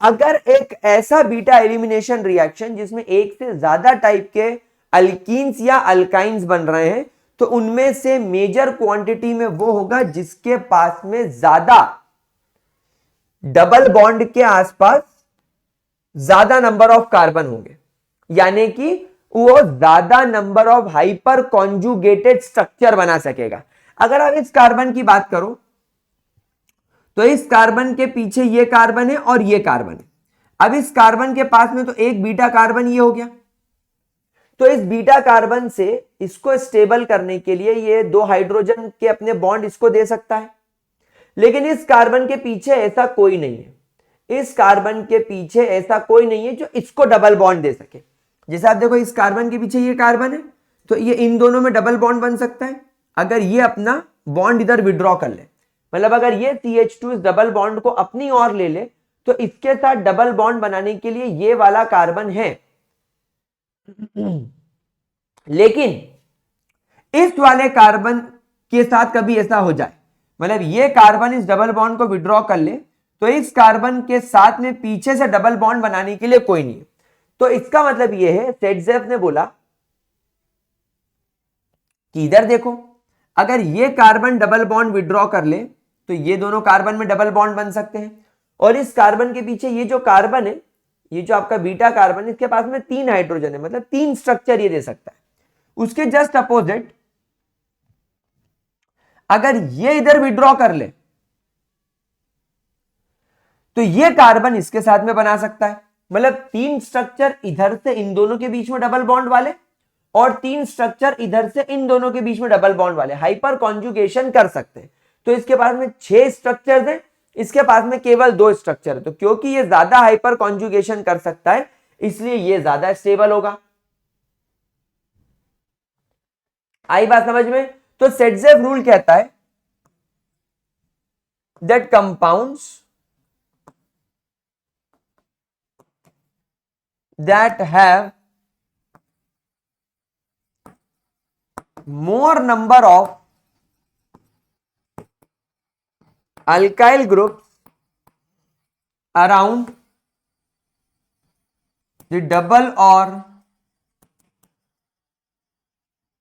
अगर एक ऐसा बीटा एलिमिनेशन रिएक्शन जिसमें एक से ज्यादा टाइप के अल्कीन्स या अल्काइंस बन रहे हैं, तो उनमें से मेजर क्वांटिटी में वो होगा जिसके पास में ज्यादा डबल बॉन्ड के आसपास ज्यादा नंबर ऑफ कार्बन होंगे, यानी कि वो ज्यादा number of hyper conjugated structure बना सकेगा। अगर आप इस कार्बन की बात करो तो इस कार्बन के पीछे ये कार्बन है और ये कार्बन है। अब इस कार्बन के पास में तो एक बीटा कार्बन ये हो गया, तो इस बीटा कार्बन से इसको स्टेबल करने के लिए ये दो हाइड्रोजन के अपने बॉन्ड इसको दे सकता है। लेकिन इस कार्बन के पीछे ऐसा कोई नहीं है, इस कार्बन के पीछे ऐसा कोई नहीं है जो इसको डबल बॉन्ड दे सके। जैसे आप देखो इस कार्बन के पीछे ये कार्बन है, तो ये इन दोनों में डबल बॉन्ड बन सकता है अगर ये अपना बॉन्ड इधर विड्रॉ कर ले। मतलब अगर ये CH2 इस डबल बॉन्ड को अपनी ओर ले ले तो इसके साथ डबल बॉन्ड बनाने के लिए ये वाला कार्बन है। लेकिन इस वाले कार्बन के साथ कभी ऐसा हो जाए, मतलब ये कार्बन इस डबल बॉन्ड को विड्रॉ कर ले, तो इस कार्बन के साथ में पीछे से डबल बॉन्ड बनाने के लिए कोई नहीं है। तो इसका मतलब ये है, सेडजेव ने बोला कि इधर देखो, अगर ये कार्बन डबल बॉन्ड विड्रॉ कर ले तो ये दोनों कार्बन में डबल बॉन्ड बन सकते हैं, और इस कार्बन के पीछे ये जो कार्बन है, ये जो आपका बीटा कार्बन है, इसके पास में 3 हाइड्रोजन है, मतलब 3 स्ट्रक्चर ये दे सकता है। उसके जस्ट अपोजिट अगर ये इधर विड्रॉ कर ले तो ये कार्बन इसके साथ में बना सकता है। मतलब 3 स्ट्रक्चर इधर से इन दोनों के बीच में डबल बॉन्ड वाले और 3 स्ट्रक्चर इधर से इन दोनों के बीच में डबल बॉन्ड वाले हाइपर कॉन्जुगेशन कर सकते हैं। तो इसके पास में 6 स्ट्रक्चर्स हैं, इसके पास में केवल 2 स्ट्रक्चर है। तो क्योंकि ये ज्यादा हाइपर कॉन्जुगेशन कर सकता है इसलिए ये ज्यादा स्टेबल होगा। आई बात समझ में? तो सेडजेव रूल कहता है that compounds that have more number of alkyl groups around the double or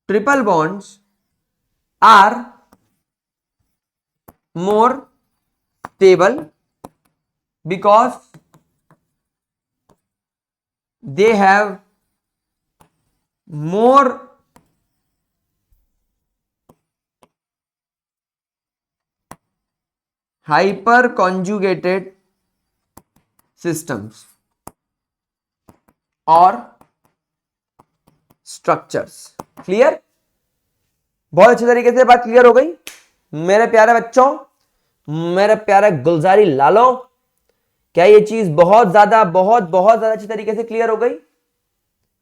triple bonds are more stable because they have more hyper conjugated systems or structures। Clear? बहुत अच्छे तरीके से बात क्लियर हो गई मेरे प्यारे बच्चों, मेरे प्यारे गुलजारी लालो। क्या ये चीज बहुत ज्यादा अच्छी तरीके से क्लियर हो गई?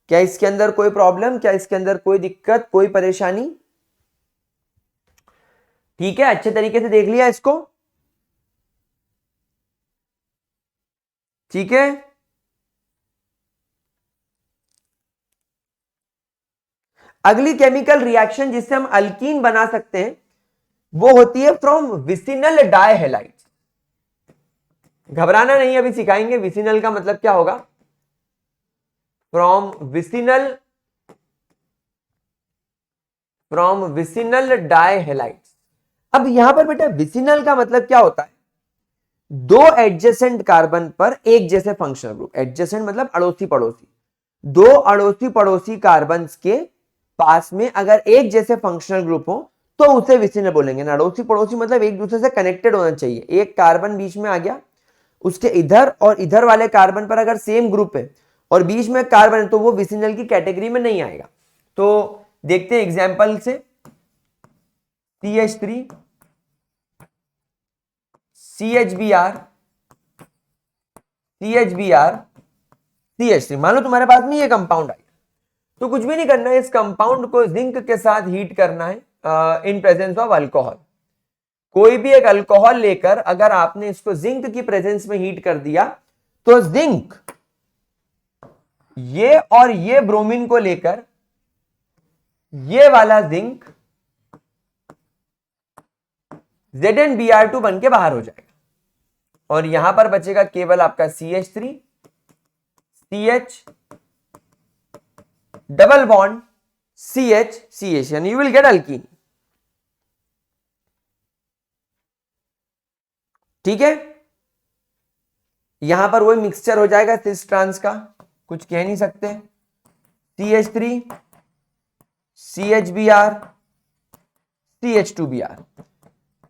क्या इसके अंदर कोई प्रॉब्लम, क्या इसके अंदर कोई दिक्कत, कोई परेशानी? ठीक है, अच्छे तरीके से देख लिया इसको। ठीक है, अगली केमिकल रिएक्शन जिससे हम अल्कीन बना सकते हैं वो होती है फ्रॉम विसिनल डायहैलाइड्स। घबराना नहीं, अभी सिखाएंगे विसिनल का मतलब क्या होगा। From vicinal dihalides. अब यहां पर बेटा विसिनल का मतलब क्या होता है? 2 एडजेसेंट कार्बन पर एक जैसे फंक्शनल ग्रुप। एडजेसेंट मतलब अड़ोसी पड़ोसी। दो अड़ोसी पड़ोसी कार्बन्स के पास में अगर एक जैसे फंक्शनल ग्रुप हो तो उसे विसिनल बोलेंगे ना। अड़ोसी पड़ोसी मतलब एक दूसरे से कनेक्टेड होना चाहिए। एक कार्बन बीच में आ गया, उसके इधर और इधर वाले कार्बन पर अगर सेम ग्रुप है और बीच में कार्बन है तो वो विसिनल की कैटेगरी में नहीं आएगा। तो देखते हैं एग्जांपल से, CH3 CHBr CHBr CH3। मान लो तुम्हारे पास में ये कंपाउंड आया, तो कुछ भी नहीं करना है, इस कंपाउंड को जिंक के साथ हीट करना है इन प्रेजेंस ऑफ अल्कोहल। कोई भी एक अल्कोहल लेकर अगर आपने इसको जिंक की प्रेजेंस में हीट कर दिया तो जिंक ये और ये ब्रोमीन को लेकर ये वाला जिंक ZnBr2 बन के बाहर हो जाएगा और यहां पर बचेगा केवल आपका CH3 CH double bond CH CH, यानी यू विल गेट अल्कीन। ठीक है, यहां पर वही मिक्सचर हो जाएगा सिस ट्रांस का, कुछ कह नहीं सकते। CH3 CHBr CH2Br,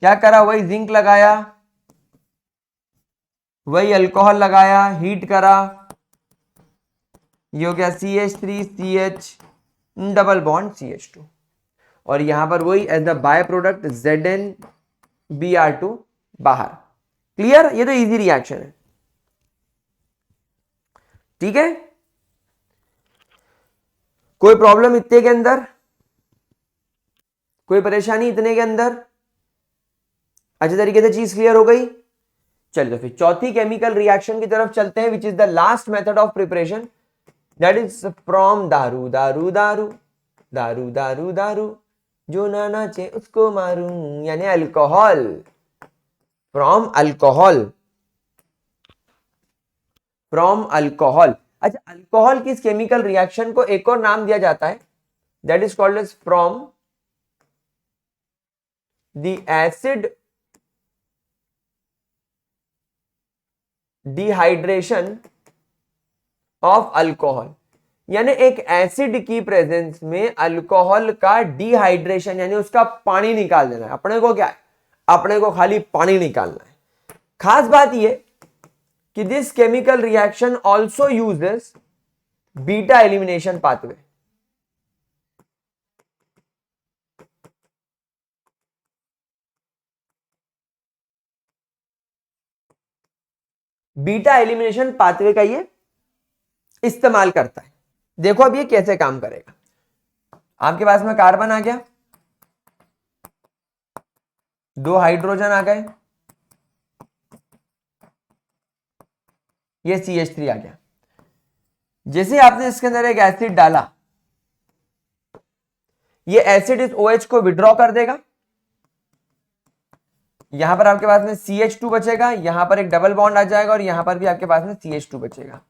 क्या करा, वही जिंक लगाया, वही अल्कोहल लगाया, हीट करा, ये हो गया CH3 CH double bond CH2 और यहां पर वही as the by product ZnBr2 बाहर। क्लियर, ये तो इजी रिएक्शन है। ठीक है, कोई प्रॉब्लम इतने के अंदर, कोई परेशानी इतने के अंदर? अच्छे तरीके से चीज क्लियर हो गई। चलिए तो फिर चौथी केमिकल रिएक्शन की तरफ चलते हैं, which is the last method of preparation, that is from दारू दारू दारू दारू दारू दारू जो ना नाचे उसको मारूं, यानी alcohol. From alcohol, from alcohol. अच्छा, अल्कोहल की इस केमिकल रिएक्शन को एक और नाम दिया जाता है, that is called as from the acid dehydration of alcohol, यानी एक एसिड की प्रेजेंस में अल्कोहल का डिहाइड्रेशन यानी उसका पानी निकाल देना है। अपने को क्या है, अपने को खाली पानी निकालना है। खास बात यह कि this chemical reaction also uses beta elimination pathway. Beta elimination pathway का ये इस्तेमाल करता है। देखो अब ये कैसे काम करेगा। आपके पास में कार्बन आ गया, दो हाइड्रोजन आ गए, ये CH3 आ गया। जैसे आपने इसके अंदर एक एसिड डाला, ये एसिड इस OH को विड्रॉ कर देगा। यहां पर आपके पास में CH2 बचेगा, यहां पर एक डबल बॉन्ड आ जाएगा और यहां पर भी आपके पास में CH2 बचेगा,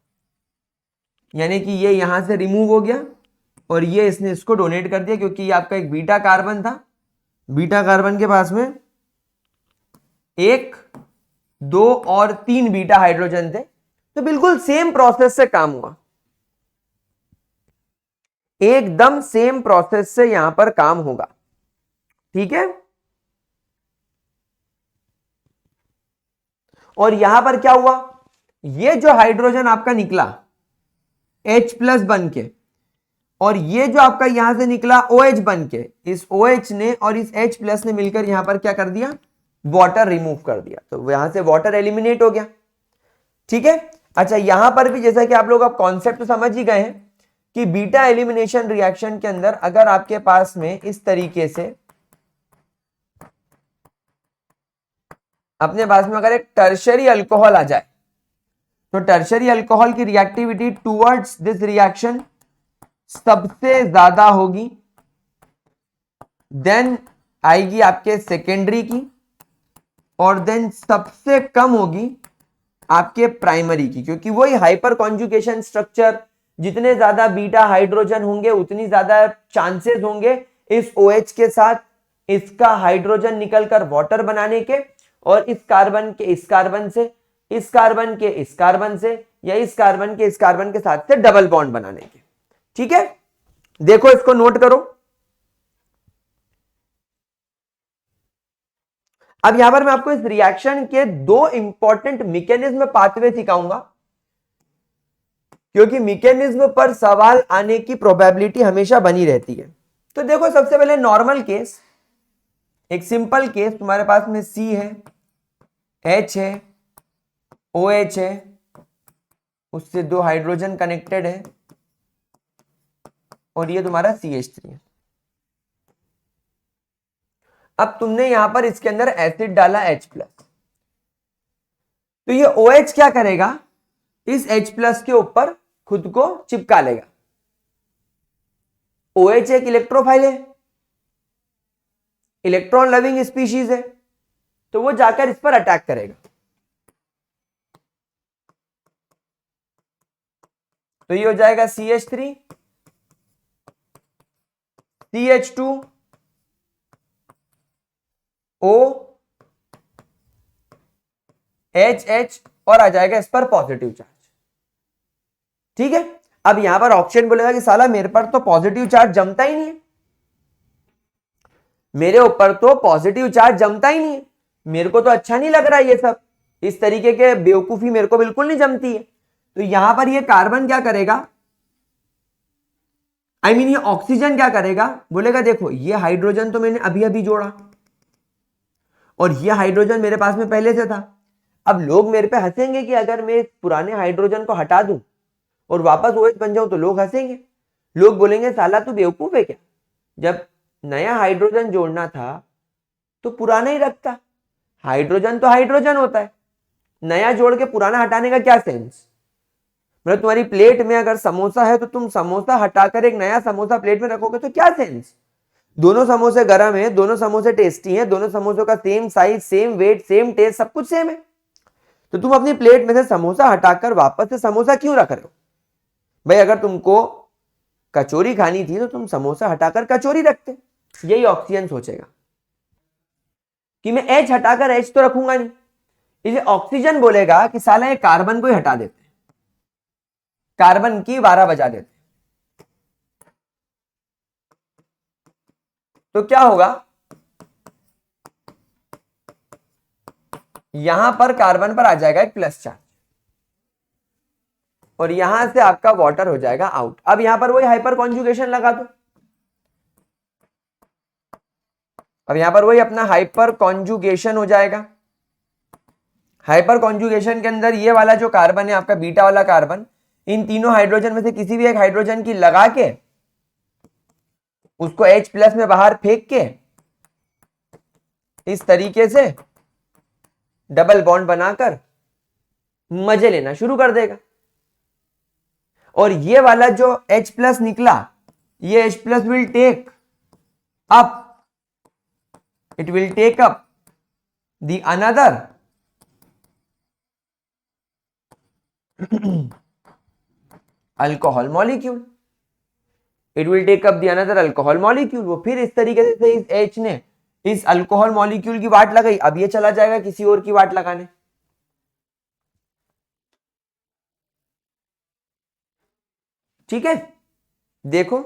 यानी कि ये यहां से रिमूव हो गया और ये इसने इसको डोनेट कर दिया, क्योंकि ये आपका एक बीटा कार्बन था। बीटा कार्बन के पास में एक, दो और तीन बीटा हाइड्रोजन थे, तो बिल्कुल सेम प्रोसेस से काम हुआ, एकदम सेम प्रोसेस से यहां पर काम होगा। ठीक है, और यहां पर क्या हुआ, ये जो हाइड्रोजन आपका निकला H प्लस बन के, और ये जो आपका यहां से निकला OH बन के, इस OH ने और इस H प्लस ने मिलकर यहां पर क्या कर दिया, वाटर रिमूव कर दिया, तो यहां से वाटर एलिमिनेट हो गया। ठीक है, अच्छा यहां पर भी जैसा कि आप लोग अब कॉन्सेप्ट तो समझ ही गए हैं कि बीटा एलिमिनेशन रिएक्शन के अंदर अगर आपके पास में इस तरीके से अपने पास में अगर एक टर्शरी अल्कोहल आ जाए, तो टर्शरी अल्कोहल की रिएक्टिविटी टुवर्ड्स दिस रिएक्शन सबसे ज्यादा होगी, देन आएगी आपके सेकेंडरी की, और देन सबसे कम होगी आपके प्राइमरी की, क्योंकि वही हाइपर कॉन्जुगेशन स्ट्रक्चर, जितने ज्यादा बीटा हाइड्रोजन होंगे उतनी ज्यादा चांसेस होंगे इस OH के साथ इसका हाइड्रोजन निकलकर वाटर बनाने के, और इस कार्बन से इस कार्बन के इस कार्बन से या इस कार्बन के इस कार्बन के साथ से डबल बॉन्ड बनाने के। ठीक है, देखो इसको नोट करो। अब यहां पर मैं आपको इस रिएक्शन के दो इंपॉर्टेंट मैकेनिज्म पाथवे सिखाऊंगा, क्योंकि मैकेनिज्म पर सवाल आने की प्रोबेबिलिटी हमेशा बनी रहती है। तो देखो सबसे पहले नॉर्मल केस, एक सिंपल केस, तुम्हारे पास में C है, H है, OH है, उससे दो हाइड्रोजन कनेक्टेड है और ये तुम्हारा CH3 है। अब तुमने यहां पर इसके अंदर एसिड डाला H+, तो ये OH क्या करेगा, इस H+ के ऊपर खुद को चिपका लेगा। OH एक इलेक्ट्रोफाइल है, इलेक्ट्रॉन लविंग स्पीशीज है, तो वो जाकर इस पर अटैक करेगा। तो ये हो जाएगा CH3 CH2 O HH और आ जाएगा इस पर पॉजिटिव चार्ज। ठीक है, अब यहां पर ऑप्शन बोलेगा कि साला मेरे पर तो पॉजिटिव चार्ज जमता ही नहीं है, मेरे ऊपर तो पॉजिटिव चार्ज जमता ही नहीं है, मेरे को तो अच्छा नहीं लग रहा है ये सब, इस तरीके के बेवकूफी मेरे को बिल्कुल नहीं जमती है। तो यहां पर ये कार्बन क्या करेगा, ये ऑक्सीजन क्या करेगा, बोलेगा देखो ये हाइड्रोजन तो मैंने अभी अभी जोड़ा और ये हाइड्रोजन मेरे पास में पहले से था। अब लोग मेरे पे हंसेंगे कि अगर मैं पुराने हाइड्रोजन को हटा दूं और वापस OH बन जाऊं तो लोग हंसेंगे, लोग बोलेंगे साला तू बेवकूफ है क्या, जब नया हाइड्रोजन जोड़ना था तो पुराना ही रखता, हाइड्रोजन तो हाइड्रोजन होता है, नया जोड़ के पुराना हटाने का क्या सेंस। मतलब तुम्हारी प्लेट में अगर समोसा है तो तुम समोसा हटाकर एक नया समोसा प्लेट में रखोगे तो क्या सेंस। दोनों समोसे गर्म है, दोनों समोसे टेस्टी हैं, दोनों समोसों का same size, same weight, same taste, सब कुछ सेम है, तो तुम अपनी प्लेट में से समोसा हटाकर वापस से समोसा क्यों रख रहे हो भाई। अगर तुमको कचौरी खानी थी तो तुम समोसा हटाकर कचौरी रखते। यही ऑक्सीजन सोचेगा कि मैं H हटाकर H तो रखूंगा नहीं, इसे ऑक्सीजन बोलेगा कि साला ये कार्बन को ही हटा देते, कार्बन की 12 बजा देते। तो क्या होगा, यहां पर कार्बन पर आ जाएगा एक प्लस चार्ज और यहां से आपका वाटर हो जाएगा आउट। अब यहां पर वही हाइपर कॉन्जुगेशन लगा दो, अब यहां पर वही अपना हाइपर कॉन्जुगेशन हो जाएगा। हाइपर कॉन्जुगेशन के अंदर ये वाला जो कार्बन है आपका बीटा वाला कार्बन, इन तीनों हाइड्रोजन में से किसी भी एक हाइड्रोजन की लगा के उसको H+ में बाहर फेंक के इस तरीके से डबल बॉन्ड बनाकर मजे लेना शुरू कर देगा। और ये वाला जो H+ निकला, ये H+ will take up, it will take up the another alcohol molecule, it will take up the another alcohol molecule. वो फिर इस तरीके से इस H ने इस अल्कोहल मॉलिक्यूल की वाट लगाई, अब ये चला जाएगा किसी और की वाट लगाने। ठीक है, देखो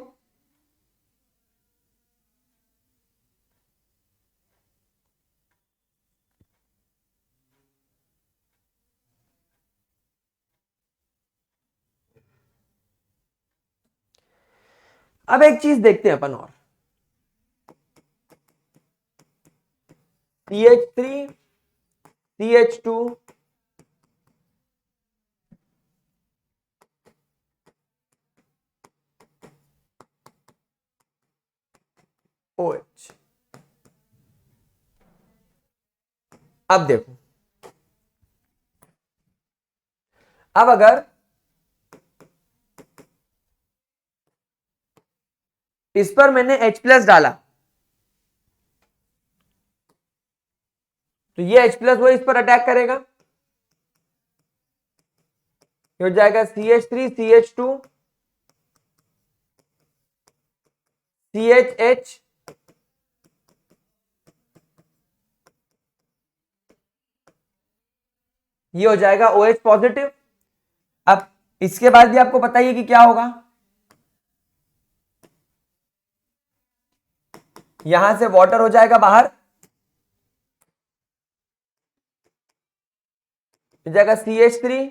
अब एक चीज देखते हैं अपन और, CH3 CH2 OH। अब देखो, अब अगर इस पर मैंने H+ डाला तो ये H+ वो इस पर अटैक करेगा, हो जाएगा CH3 CH2 CHH ये हो जाएगा OH पॉजिटिव। अब इसके बाद भी आपको पता ही है कि क्या होगा, यहां से वाटर हो जाएगा बाहर, हो जाएगा CH3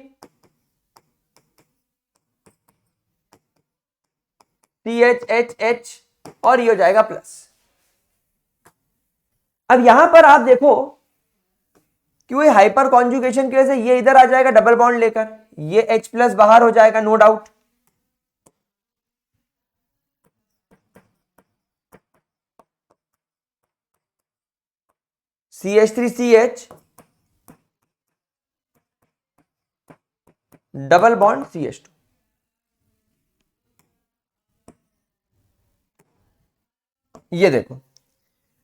CHHH और ये हो जाएगा प्लस। अब यहां पर आप देखो कि वो हाइपर कॉन्जुगेशन की वजह से ये इधर आ जाएगा डबल बॉन्ड लेकर, ये H प्लस बाहर हो जाएगा, no doubt. CH3CH double bond CH2। ये देखो,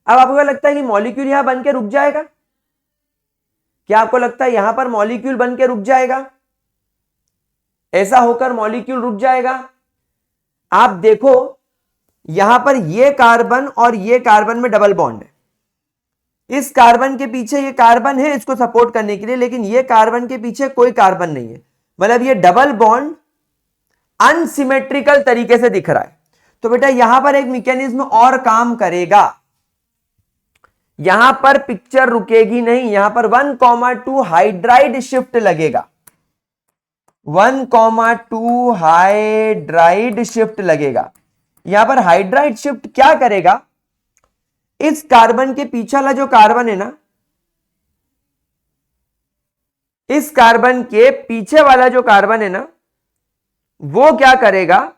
अब आपको क्या लगता है कि मॉलिक्यूल यहां बन के रुक जाएगा? क्या आपको लगता है यहां पर मॉलिक्यूल बन के रुक जाएगा? ऐसा होकर मॉलिक्यूल रुक जाएगा? आप देखो यहां पर ये कार्बन और ये कार्बन में डबल बॉन्ड है, इस कार्बन के पीछे ये कार्बन है इसको सपोर्ट करने के लिए, लेकिन ये कार्बन के पीछे कोई कार्बन नहीं है, मतलब ये डबल बॉन्ड अनसिमेट्रिकल तरीके से दिख रहा है। तो बेटा यहां पर एक मैकेनिज्म और काम करेगा, यहां पर पिक्चर रुकेगी नहीं, यहां पर 1,2 हाइड्राइड शिफ्ट लगेगा, 1,2 हाइड्राइड शिफ्ट लगेगा। यहां पर हाइड्राइड शिफ्ट क्या करेगा, इस कार्बन के पीछे वाला जो कार्बन है ना, इस कार्बन के पीछे वाला जो कार्बन है ना, वो क्या करेगा,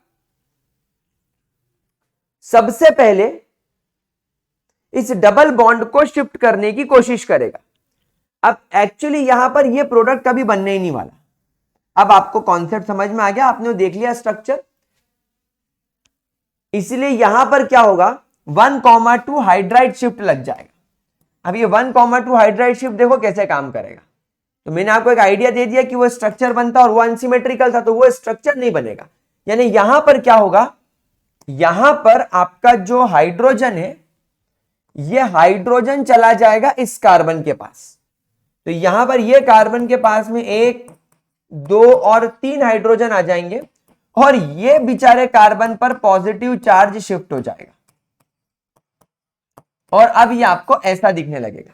सबसे पहले इस डबल बॉन्ड को शिफ्ट करने की कोशिश करेगा। अब एक्चुअली यहां पर ये प्रोडक्ट कभी बनने ही नहीं वाला। अब आपको कॉन्सेप्ट समझ में आ गया, आपने देख लिया स्ट्रक्चर, इसलिए यहां पर क्या होगा, 1,2 हाइड्राइड शिफ्ट लग जाएगा। अब ये 1,2 हाइड्राइड शिफ्ट देखो कैसे काम करेगा। तो मैंने आपको एक आइडिया दे दिया कि वो स्ट्रक्चर बनता और वो अनसिमेट्रिकल था, तो वो स्ट्रक्चर नहीं बनेगा। यानी यहां पर क्या होगा, यहां पर आपका जो हाइड्रोजन है, ये हाइड्रोजन चला जाएगा इस कार्बन के पास। तो यहां पर ये कार्बन के पास में 1 2 और 3 हाइड्रोजन आ जाएंगे और ये बेचारे कार्बन पर पॉजिटिव चार्ज शिफ्ट हो जाएगा और अब ये आपको ऐसा दिखने लगेगा।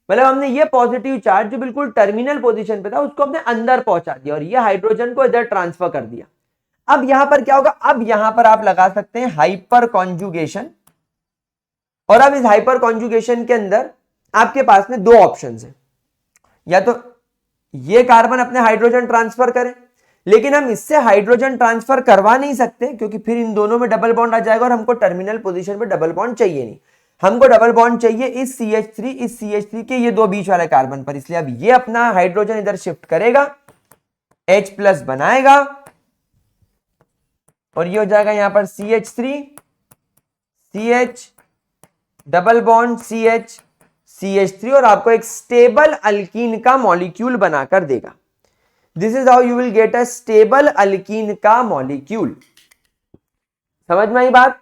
मतलब हमने ये पॉजिटिव चार्ज जो बिल्कुल टर्मिनल पोजीशन पे था उसको हमने अंदर पहुंचा दिया और ये हाइड्रोजन को इधर ट्रांसफर कर दिया। अब यहां पर क्या होगा, अब यहां पर आप लगा सकते हैं हाइपर कॉन्जुगेशन, और अब इस हाइपर कॉन्जुगेशन के अंदर आपके पास में 2 ऑप्शंस हैं, या तो ये कार्बन अपने हाइड्रोजन ट्रांसफर करे, लेकिन हम इससे हाइड्रोजन ट्रांसफर करवा नहीं सकते क्योंकि फिर इन दोनों में डबल बॉन्ड आ जाएगा और हमको टर्मिनल पोजीशन पे डबल बॉन्ड चाहिए नहीं, हमको डबल बॉन्ड चाहिए इस CH3 के ये 2 बीच वाले कार्बन पर। इसलिए अब ये अपना हाइड्रोजन इधर शिफ्ट करेगा, H प्लस बनाएगा और ये हो जाएगा यहां पर CH3 CH double bond CH CH3 और आपको एक स्टेबल अल्कीन का मॉलिक्यूल बनाकर देगा। This is how you will get a stable alkyne का मॉलिक्यूल। समझ में आई बात?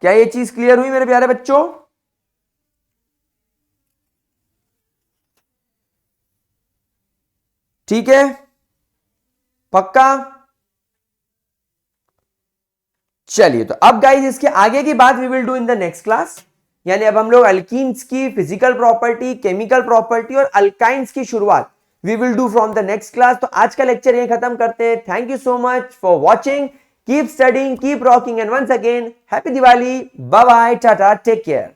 क्या ये चीज क्लियर हुई मेरे प्यारे बच्चों? ठीक है, पक्का? चलिए, तो अब गाइस इसके आगे की बात we will do in the next class. यानी अब हम लोग अल्कीन्स की फिजिकल प्रॉपर्टी, केमिकल प्रॉपर्टी और अल्काइंस की शुरुआत we will do from the next class. तो आज का लेक्चर यहीं खत्म करते हैं। Thank you so much for watching, keep studying, keep rocking and once again happy Diwali, bye bye, tata, take care.